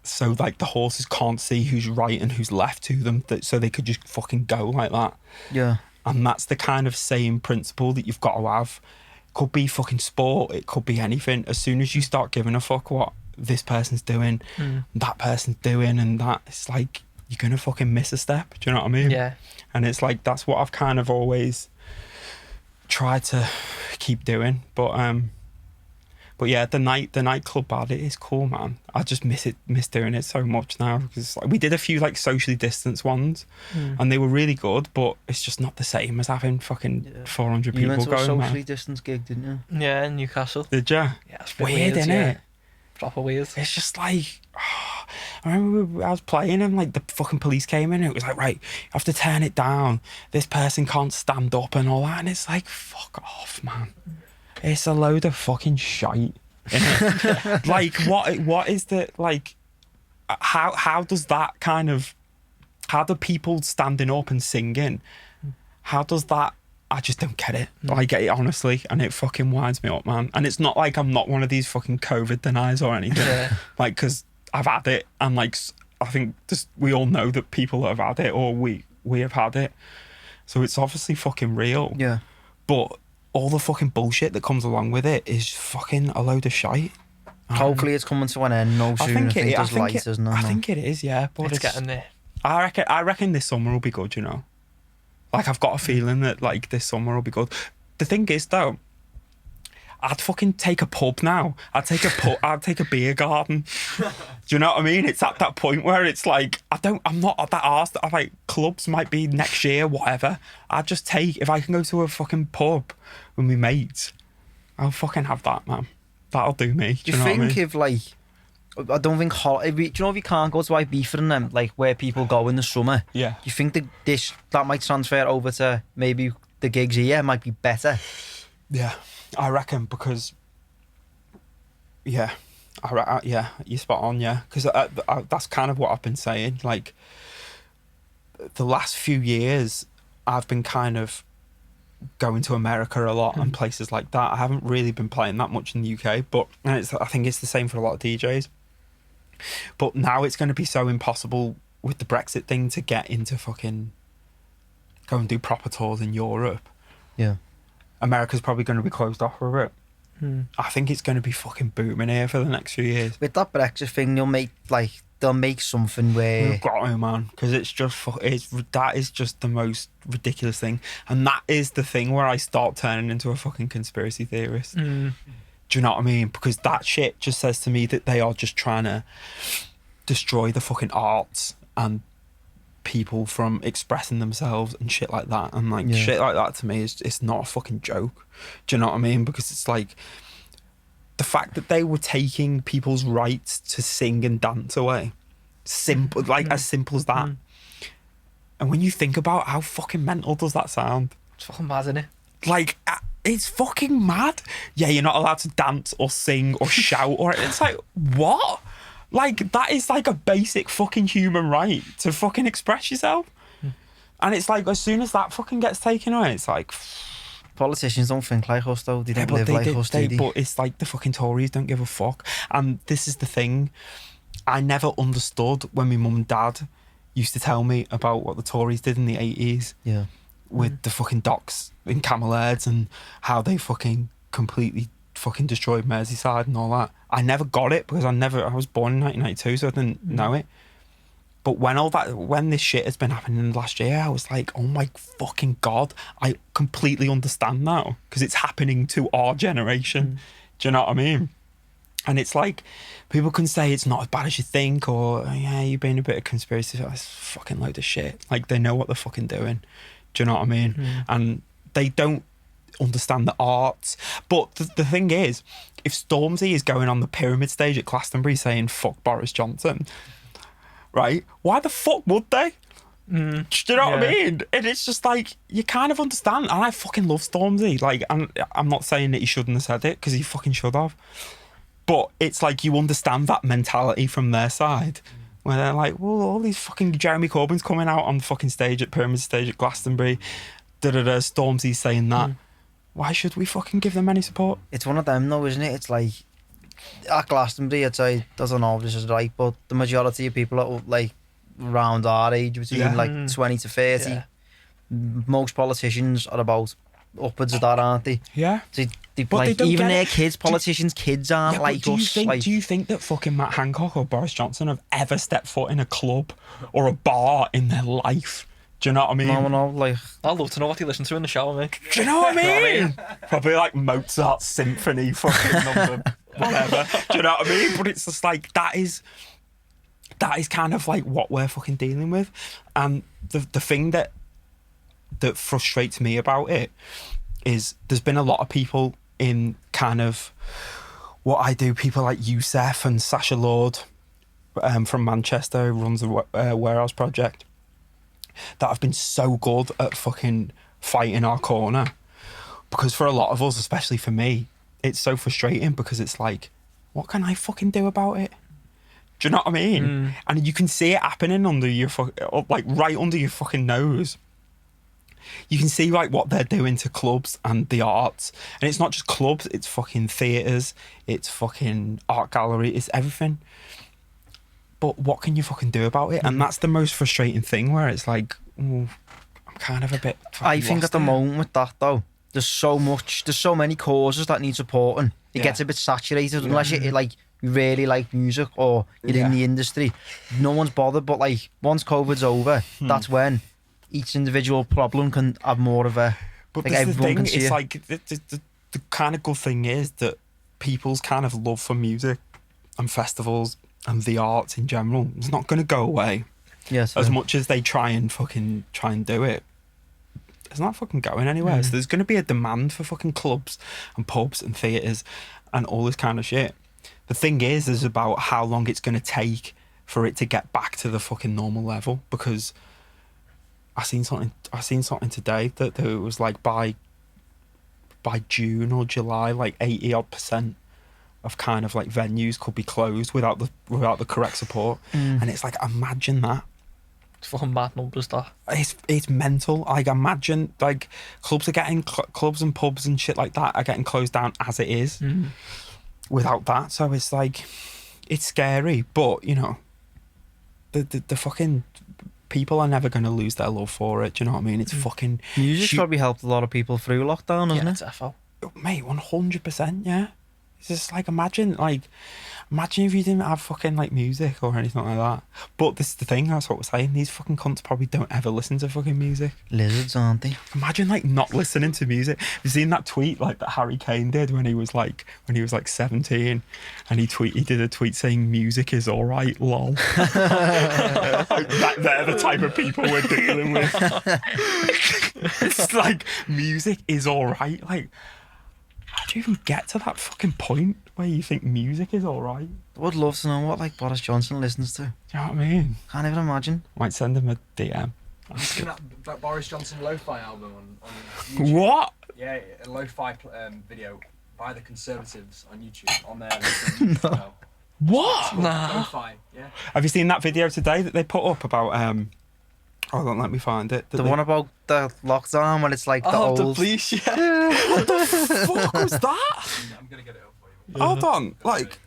so like the horses can't see who's right and who's left to them, so they could just fucking go like that. Yeah. And that's the kind of same principle that you've got to have. It could be fucking sport, it could be anything. As soon as you start giving a fuck what this person's doing, that person's doing, and that, it's like you're gonna fucking miss a step. Do you know what I mean? Yeah. And it's like, that's what I've kind of always tried to keep doing. But yeah, the nightclub bad, it is cool, man. I just miss doing it so much now, because like, we did a few like socially distanced ones and they were really good, but it's just not the same as having fucking 400 You people went to a going, socially man. distanced gig, didn't you? Yeah, in Newcastle. Did ya? Yeah, it's a bit Weird, isn't yeah. it? Proper weird. It's just like, I remember I was playing and like the fucking police came in and it was like, right, you have to turn it down. This person can't stand up and all that. And it's like, fuck off, man. It's a load of fucking shite. Innit? Like, what is the, like, how does that kind of, how do people standing up and singing, how does that, I just don't get it. I get it, honestly, and it fucking winds me up, man. And it's not like I'm not one of these fucking COVID deniers or anything. Yeah. Like, because I've had it, and like, I think just, we all know that people have had it, or we have had it. So it's obviously fucking real. Yeah. But all the fucking bullshit that comes along with it is fucking a load of shite. Hopefully it's coming to an end no sooner. I think there's light, isn't there? I think it is, yeah. But It's getting there. I reckon this summer will be good, you know. Like, I've got a feeling that, like, this summer will be good. The thing is, though, I'd fucking take a pub now. I'd take a beer garden. Do you know what I mean? It's at that point where it's like, I'm not that arsed. I'm like, clubs might be next year, whatever. I'd just take, if I can go to a fucking pub with my mates, I'll fucking have that, man. That'll do me. Do you know think what I mean? if, like, I don't think, do you know if you can't go to Ibiza and them, like, where people go in the summer, Yeah. do you think that might transfer over to maybe the gigs here might be better? Yeah, I reckon, because yeah, yeah, you're spot on, yeah, because that's kind of what I've been saying. Like, the last few years, I've been kind of going to America a lot and places like that. I haven't really been playing that much in the UK, but I think it's the same for a lot of DJs. But now it's going to be so impossible with the Brexit thing to get into fucking go and do proper tours in Europe. Yeah. America's probably going to be closed off for a bit. I think it's going to be fucking booming here for the next few years. With that Brexit thing, they'll make something where... We've got to, man, because it's just that is just the most ridiculous thing, and that is the thing where I start turning into a fucking conspiracy theorist. Do you know what I mean? Because that shit just says to me that they are just trying to destroy the fucking arts and people from expressing themselves and shit like that. And like shit like that to me is it's not a fucking joke. Do you know what I mean? Because it's like the fact that they were taking people's rights to sing and dance away. Simple, like as simple as that. And when you think about how fucking mental does that sound? It's fucking mad, isn't it? Like, it's fucking mad. Yeah, you're not allowed to dance or sing or shout or it's like, what? Like, that is like a basic fucking human right to fucking express yourself. And it's like, as soon as that fucking gets taken away, it's like... Politicians don't think like us, though. They don't live like us, do they? But it's like the fucking Tories don't give a fuck. And this is the thing. I never understood when my mum and dad used to tell me about what the Tories did in the 80s. Yeah. With the fucking docks in Camel Heads and how they fucking completely fucking destroyed Merseyside and all that. I never got it because I was born in 1992, so I didn't know it. But when this shit has been happening last year, I was like, oh my fucking God, I completely understand now because it's happening to our generation. Do you know what I mean? And it's like, people can say it's not as bad as you think, or yeah, you're being a bit of conspiracy. It's fucking load of shit. Like, they know what they're fucking doing. Do you know what I mean? And they don't understand the arts. But the thing is, if Stormzy is going on the pyramid stage at Glastonbury saying fuck Boris Johnson, right? Why the fuck would they? Do you know what I mean? And it's just like, you kind of understand. And I fucking love Stormzy. Like, I'm not saying that he shouldn't have said it, because he fucking should have. But it's like, you understand that mentality from their side. Where they're like, well, all these fucking Jeremy Corbyn's coming out on the fucking stage at Pyramid Stage at Glastonbury. Stormzy's saying that. Why should we fucking give them any support? It's one of them, though, isn't it? It's like, at Glastonbury, I'd say, doesn't know if this is right, but the majority of people are like around our age, between like 20 to 30. Yeah. Most politicians are about upwards of that, aren't they? Yeah. So they But like, they don't even get their it. kids, politicians' kids aren't Yeah, like but us. do you think that fucking Matt Hancock or Boris Johnson have ever stepped foot in a club or a bar in their life? Do you know what I mean? No, like... I'd love to know what they listen to in the shower, mate. Do you know what I mean? Probably like Mozart's symphony fucking number, whatever. Do you know what I mean? But it's just like, that is kind of like what we're fucking dealing with. And the thing that frustrates me about it is there's been a lot of people in kind of what I do, people like Youssef and Sasha Lord from Manchester, who runs the Warehouse Project, that have been so good at fucking fighting our corner. Because for a lot of us, especially for me, it's so frustrating because it's like, what can I fucking do about it? Do you know what I mean? And you can see it happening under your like right under your fucking nose. You can see like what they're doing to clubs and the arts. And it's not just clubs, it's fucking theatres, it's fucking art gallery, it's everything. But what can you fucking do about it? And that's the most frustrating thing, where it's like, ooh, I'm kind of a bit I think at the here. moment with that, though, there's so many causes that need supporting. It gets a bit saturated unless you like you really like music or you're in the industry, no one's bothered. But like once COVID's over, that's when each individual problem can have more of a. But like this is the everyone thing. can see It's it. like the kind of good thing is that people's kind of love for music and festivals and the arts in general is not going to go away. Yes, As much as they try and do it, it's not fucking going anywhere. So there's going to be a demand for fucking clubs and pubs and theatres and all this kind of shit. The thing is about how long it's going to take for it to get back to the fucking normal level. Because I seen something today that it was like by June or July, like 80% of kind of like venues could be closed without the correct support. And it's like, imagine that. It's fucking mad numbers, that. It's mental. Like, imagine like clubs and pubs and shit like that are getting closed down as it is without that. So it's like, it's scary, but you know, the fucking people are never going to lose their love for it. Do you know what I mean? It's fucking music's probably helped a lot of people through lockdown, hasn't it? Defo. mate, 100%. Yeah. It's just like imagine if you didn't have fucking like music or anything like that. But this is the thing, that's what we're saying. These fucking cunts probably don't ever listen to fucking music. Lizards, aren't they? Imagine like not listening to music. Have you seen that tweet like that Harry Kane did when he was like 17 and he did a tweet saying music is alright, lol. They're the type of people we're dealing with. It's like music is alright. Like, how do you even get to that fucking point where you think music is alright? I would love to know what like Boris Johnson listens to. Do you know what I mean? Can't even imagine. Might send him a DM. I've seen that Boris Johnson lo-fi album on YouTube. What? Yeah, a lo-fi video by the Conservatives on YouTube on their LinkedIn channel. What? Lo-fi, yeah. Have you seen that video today that they put up about hold on, let me find it. The one about the lockdown when it's like the old. the police, yeah. What the fuck was that? I'm gonna get it up for you. Hold on, like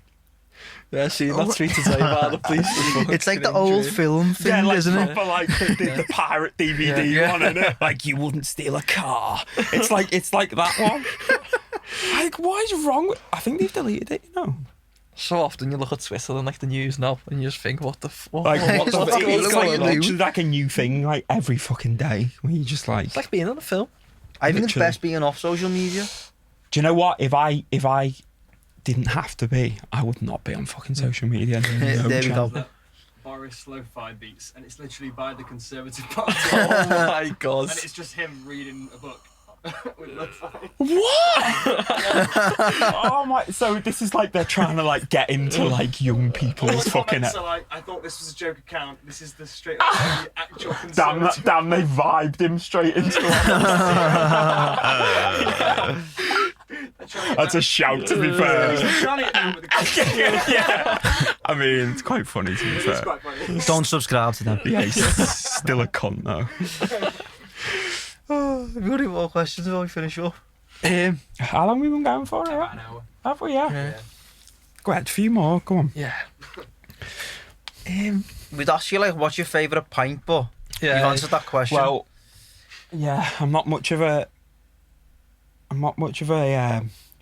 Yeah, I seen that tweet today about the police. It's like the old film thing, yeah, like isn't it? proper like the pirate DVD one, innit? Like you wouldn't steal a car. It's like that one. Like what is wrong with? I think they've deleted it. You know. So often you look at Twitter and like the news now, and you just think, what the fuck? Like what the What's fuck going it's on? like literally like a new thing like every fucking day where you just like. It's like being in a film. I think it's Literally. best being off social media. Do you know what? If I didn't have to be, I would not be on fucking social media. No There we chance. go. Boris lo-fi beats, and it's literally by the Conservative Party. Oh my god. And it's just him reading a book with lo-fi. What? Oh my! So this is like they're trying to like get into like young All people's the fucking. comments are like, I thought this was a joke account. This is the straight up the actual Conservative. Damn! They vibed him straight into it. That's a shout, to be fair. Trying to get them with the Yeah. I mean, it's quite funny, to be It's fair. quite funny. Don't subscribe to them. Yeah, he's still a cunt though. Have you got any more questions before we finish up? How long have we been going for? About an hour. Have we? Yeah. Yeah. Go ahead, a few more. Go on. Yeah. We'd ask you like, what's your favourite pint, but Yeah. you've answered that question. Well, yeah, I'm not much of a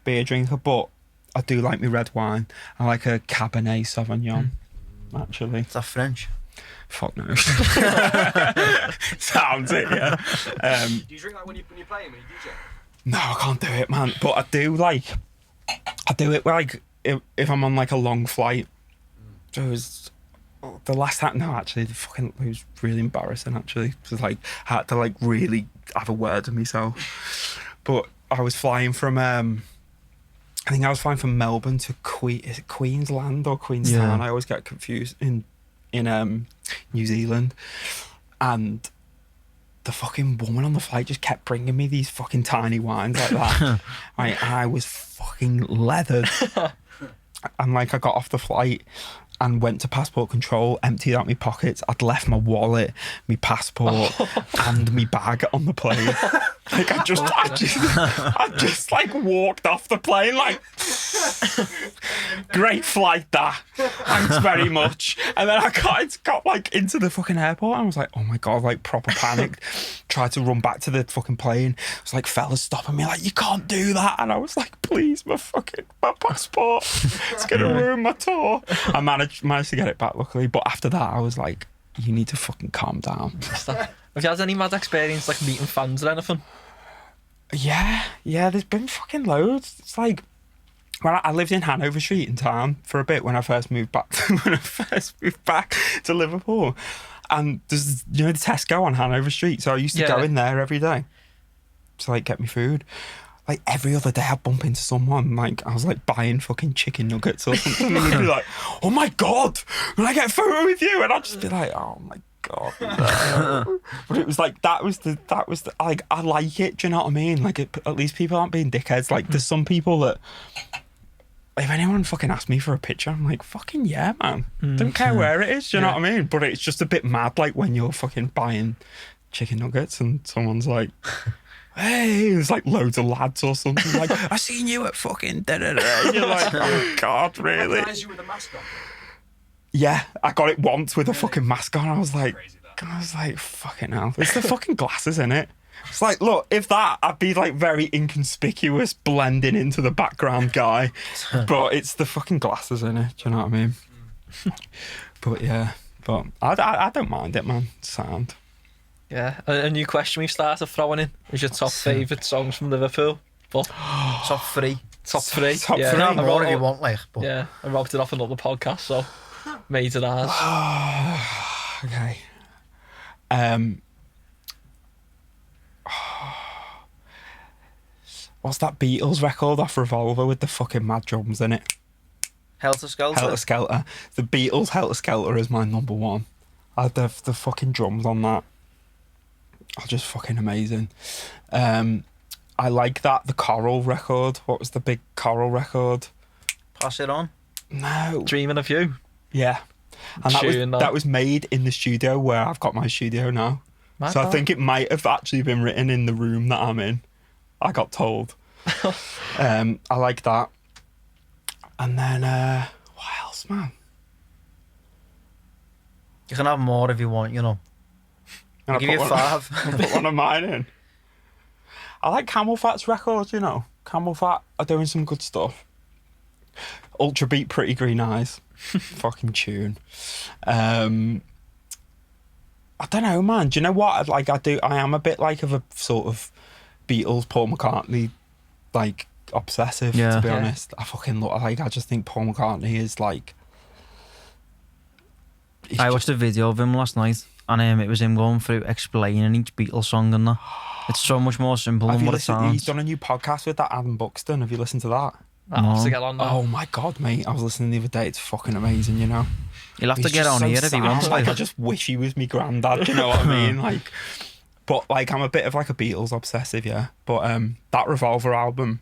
beer drinker, but I do like my red wine. I like a Cabernet Sauvignon, actually. is that French? Fuck no. Sounds it, yeah. Do you drink that when you're playing, when you DJ? No, I can't do it, man. But I do it like if I'm on like a long flight. So it was the last time. No, actually, it was really embarrassing. Actually, it was like I had to like really have a word with myself. But I was flying from I think I was flying from Melbourne to is it Queensland or Queenstown? Yeah. I always get confused in New Zealand, and the fucking woman on the flight just kept bringing me these fucking tiny wines like that. I was fucking leathered. And like I got off the flight and went to passport control, emptied out my pockets. I'd left my wallet, my passport, and my bag on the plane. Like I just like walked off the plane like, great flight that. Thanks very much. And then I got like into the fucking airport and I was like, oh my God, like proper panicked. Tried to run back to the fucking plane. It was like fellas stopping me like, you can't do that. And I was like, please, my passport. It's gonna ruin my tour. I managed to get it back luckily. But after that I was like, you need to fucking calm down. Have you had any mad experience like meeting fans or anything? Yeah, there's been fucking loads. It's like when I lived in Hanover Street in town for a bit when I first moved back to Liverpool, and there's the Tesco on Hanover Street, so I used to go in there every day to like get me food. Like every other day I'd bump into someone, like I was like buying fucking chicken nuggets or something, and they'd be like, oh my God, will I get a photo with you? And I'd just be like, oh my God, no. But it was like that was the like I like it. Do you know what I mean? Like at least people aren't being dickheads. Like there's some people that if anyone fucking asks me for a picture, I'm like fucking yeah, man. Don't care where it is. Do you know what I mean? But it's just a bit mad, like when you're fucking buying chicken nuggets and someone's like, hey, there's like loads of lads or something like, I seen you at fucking da-da-da. And you're like, oh God, really? Recognize you with a mask on. Yeah, I got it once with a fucking mask on. I was like, fucking hell. It's the fucking glasses, innit? It's like, look, if that, I'd be like very inconspicuous, blending into the background guy. But it's the fucking glasses, innit? Do you know what I mean? But yeah, but I don't mind it, man. Sound. Yeah, a new question we've started throwing in is your top favourite songs from Liverpool. But Top 3. top three. Top yeah. three. No, I more if robbed- you want, like. But Yeah, I robbed it off another podcast, so made it ours. Okay. What's that Beatles record off Revolver with the fucking mad drums in it? Helter Skelter. Helter Skelter. The Beatles Helter Skelter is my number one. The fucking drums on that are just fucking amazing. I like that. The Coral record. What was the big Coral record? Pass it on. No. Dreaming of You. Yeah. And Tune, that was made in the studio where I've got my studio now. Mad So I that. think it might have actually been written in the room that I'm in. I got told. I like that. And then what else, man? You can have more if you want, you know. And I'll give you put one- 5. I put one of mine in. I like Camel Fat's records, you know. Camel Fat are doing some good stuff. Ultra Beat, Pretty Green Eyes. Fucking tune. I don't know, man. Do you know what? I am a bit like of a sort of Beatles, Paul McCartney, like obsessive, Yeah. to be Yeah. honest. I fucking look like, I just think Paul McCartney is like. I watched a video of him last night, and it was him going through explaining each Beatles song and that. It's so much more simple Have than you what it listened? He's sounds. done a new podcast with that Adam Buxton. Have you listened to that? I'll have to No. get on now. Oh my God, mate. I was listening the other day. It's fucking amazing, you know? He'll have to He's get just on so here if he sad. wants. Like, I Like, just wish he was me granddad, do you know what I mean? Like, but like, I'm a bit of like a Beatles obsessive, yeah. But that Revolver album,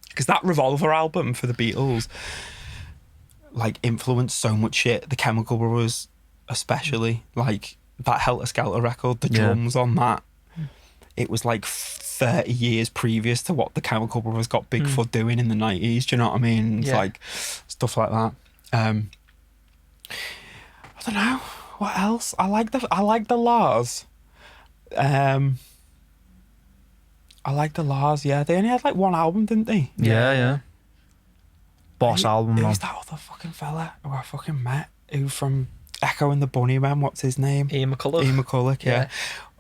because that Revolver album for the Beatles, like, influenced so much shit. The Chemical Brothers, especially, like that Helter Skelter record, the Yeah. drums on that. It was like 30 years previous to what the Chemical Brothers got big for doing in the 90s. Do you know what I mean? It's Yeah. like stuff like that. I don't know what else. I like the Lars. I like the Lars. Yeah, they only had like one album, didn't they? yeah. Boss album, Who man. was that other fucking fella who I fucking met? Who from Echo and the Bunnymen? What's his name? Ian McCullough. Ian McCulloch, yeah. Yeah.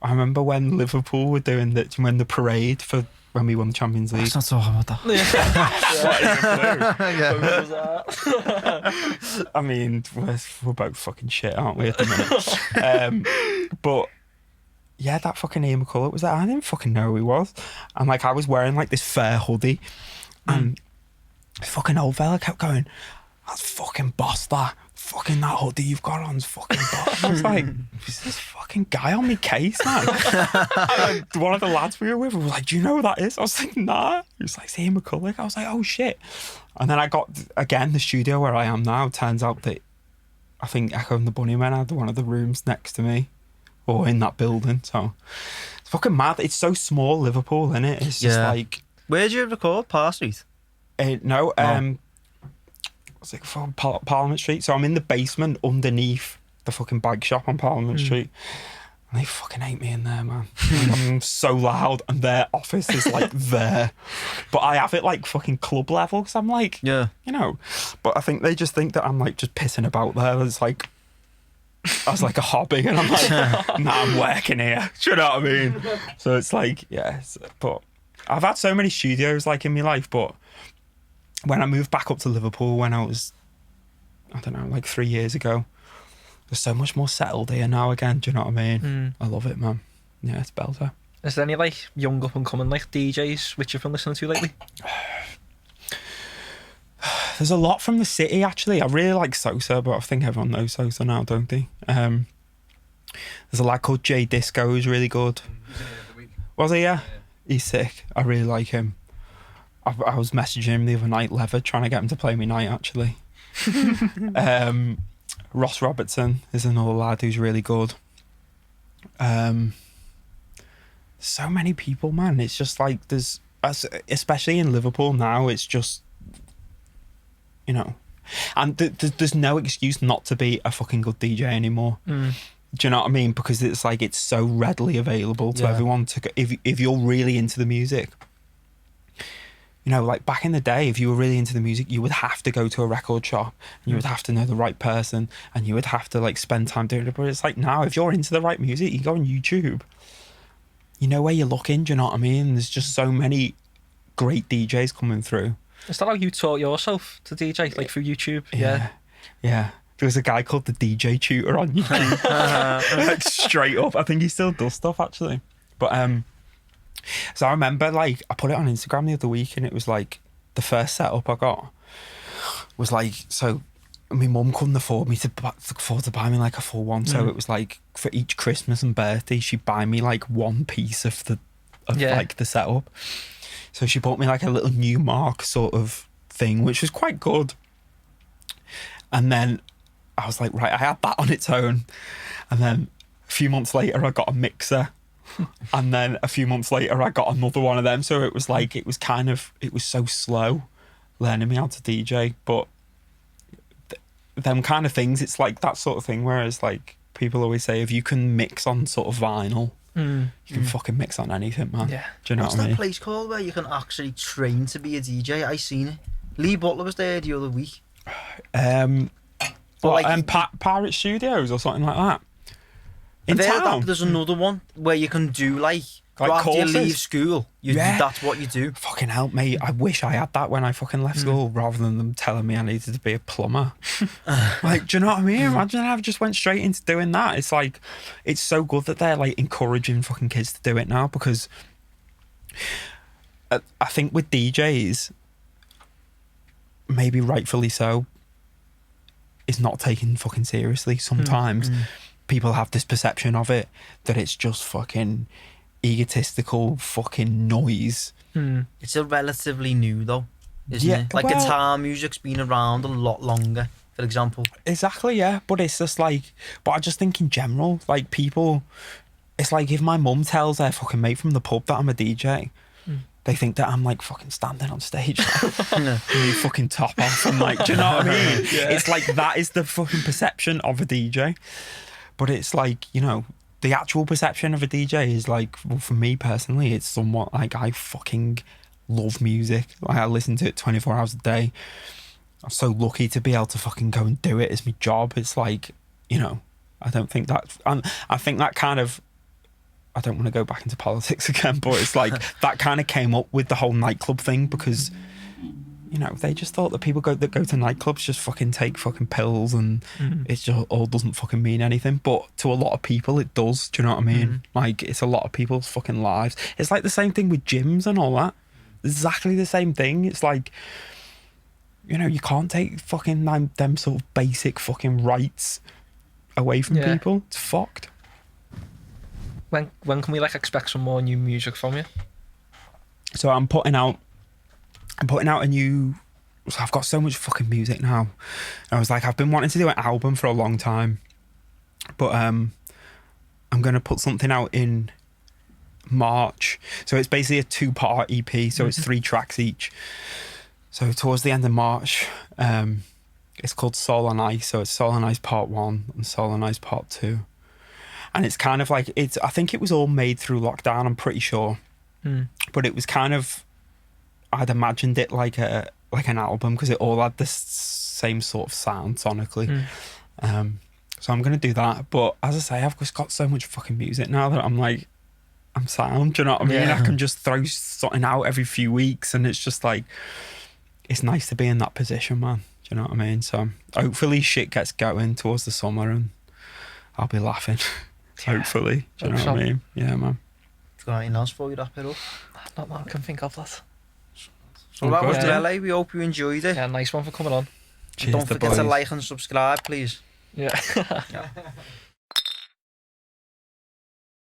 I remember when Liverpool were doing that, when the parade for when we won the Champions League. Let's not talk about that. I mean, we're both fucking shit, aren't we, at the minute? But yeah, that fucking Ian McCulloch was there. I didn't fucking know who he was. And like, I was wearing like this fair hoodie, and this fucking old fella kept going, "That's fucking boss, that. Fucking that hoodie you've got on's fucking boss." I was like, "Is this fucking guy on my case, man?" And one of the lads we were with was like, "Do you know who that is?" I was like, "Nah." He was like, "It's Ian McCulloch." I was like, "Oh shit." And then I got, again, the studio where I am now, turns out that I think Echo and the Bunnymen had one of the rooms next to me, or in that building, so it's It's fucking mad. It's so small, Liverpool, isn't it? It's just Yeah. like Where'd you record? Par Street? no. Oh. What's it called? Parliament Street. So I'm in the basement underneath the fucking bag shop on Parliament Street. And they fucking hate me in there, man. Like, I'm so loud, and their office is like there. But I have it like fucking club level, because I'm like, Yeah. you know. But I think they just think that I'm like just pissing about there. It's like, as like a hobby, and I'm like, nah, I'm working here. Do you know what I mean? So it's like, yeah. But I've had so many studios like in my life, but when I moved back up to Liverpool when I was, I don't know, like 3 years ago, there's so much more settled here now again. Do you know what I mean? I love it, man. Yeah, it's belter. Is there any like young up and coming like DJs which you've been listening to lately? There's a lot from the city, actually. I really like Sosa, but I think everyone knows Sosa now, don't they? There's a lad called J Disco who's really good. He was in here the other week. Was he? Yeah. Yeah. He's sick. I really like him. I was messaging him the other night, Lever, trying to get him to play me night, actually. Ross Robertson is another lad who's really good. So many people, man. It's just like there's, especially in Liverpool now, it's just, you know, and there's no excuse not to be a fucking good DJ anymore. Do you know what I mean? Because it's like it's so readily available to Yeah. everyone. To if you're really into the music, you know, like back in the day, if you were really into the music, you would have to go to a record shop, and you would have to know the right person, and you would have to like spend time doing it. But it's like now, if you're into the right music, you go on YouTube. You know where you're looking. Do you know what I mean? There's just so many great DJs coming through. Is that how you taught yourself to DJ, like through YouTube? Yeah. There was a guy called the DJ Tutor on YouTube. Like straight up. I think he still does stuff actually. But so I remember like I put it on Instagram the other week, and it was like the first setup I got was like, so my mum couldn't afford to buy me like a full one, so it was like for each Christmas and birthday she'd buy me like one piece of like the setup. So she bought me like a little Newmark sort of thing, which was quite good. And then I was like, right, I had that on its own. And then a few months later, I got a mixer. And then a few months later, I got another one of them. So it was like, it was so slow learning me how to DJ. But them kind of things, it's like that sort of thing. Whereas like people always say, if you can mix on sort of vinyl, you can fucking mix on anything, man. Yeah. Do you know What's what I that mean? place called where you can actually train to be a DJ? I seen it. Lee Butler was there the other week. Well, like- Pirate Studios or something like that. In I've heard town. that there's another one where you can do like Like after you courses? leave school. Yeah. That's what you do. Fucking help me. I wish I had that when I fucking left school, rather than them telling me I needed to be a plumber. Like, do you know what I mean? Imagine I just went straight into doing that. It's like, it's so good that they're like encouraging fucking kids to do it now, because I think with DJs, maybe rightfully so, is not taken fucking seriously. Sometimes people have this perception of it that it's just fucking egotistical fucking noise. It's a relatively new though, isn't Yeah, it? Like well- guitar music's been around a lot longer, for example. Exactly, yeah. But it's just like, but I just think in general, like people, it's like if my mum tells their fucking mate from the pub that I'm a DJ, they think that I'm like fucking standing on stage like, with me fucking top off and like, do you know what I mean? It's like that is the fucking perception of a DJ. But it's like, you know, the actual perception of a DJ is like, well, for me personally, it's somewhat like I fucking love music. Like I listen to it 24 hours a day. I'm so lucky to be able to fucking go and do it as my job. It's like, you know, I don't think that, and I think that kind of, I don't want to go back into politics again, but it's like that kind of came up with the whole nightclub thing, because, you know, they just thought that people that go to nightclubs just fucking take fucking pills, and it just all doesn't fucking mean anything. But to a lot of people, it does. Do you know what I mean? Like, it's a lot of people's fucking lives. It's like the same thing with gyms and all that. Exactly the same thing. It's like, you know, you can't take fucking them sort of basic fucking rights away from people. It's fucked. When can we like expect some more new music from you? So I'm putting out a new, so I've got so much fucking music now. I was like, I've been wanting to do an album for a long time, but I'm going to put something out in March. So it's basically a 2-part EP. So it's 3 tracks each. So towards the end of March, it's called Soul on Ice. So it's Soul on Ice Part 1 and Soul on Ice Part 2. And it's kind of like, I think it was all made through lockdown, I'm pretty sure. But it was kind of, I'd imagined it like an album because it all had this same sort of sound sonically. So I'm going to do that. But as I say, I've just got so much fucking music now that I'm like, I'm sound, do you know what I mean? I can just throw something out every few weeks and it's just like, it's nice to be in that position, man. Do you know what I mean? So hopefully shit gets going towards the summer and I'll be laughing. Hopefully. Do you know what I mean? Yeah, man. Got anything else before we wrap it up? Not that I can think of that. So that was good. Mele. We hope you enjoyed it. Yeah, nice one for coming on. Cheers, Don't the forget to boys. like and subscribe, please. Yeah.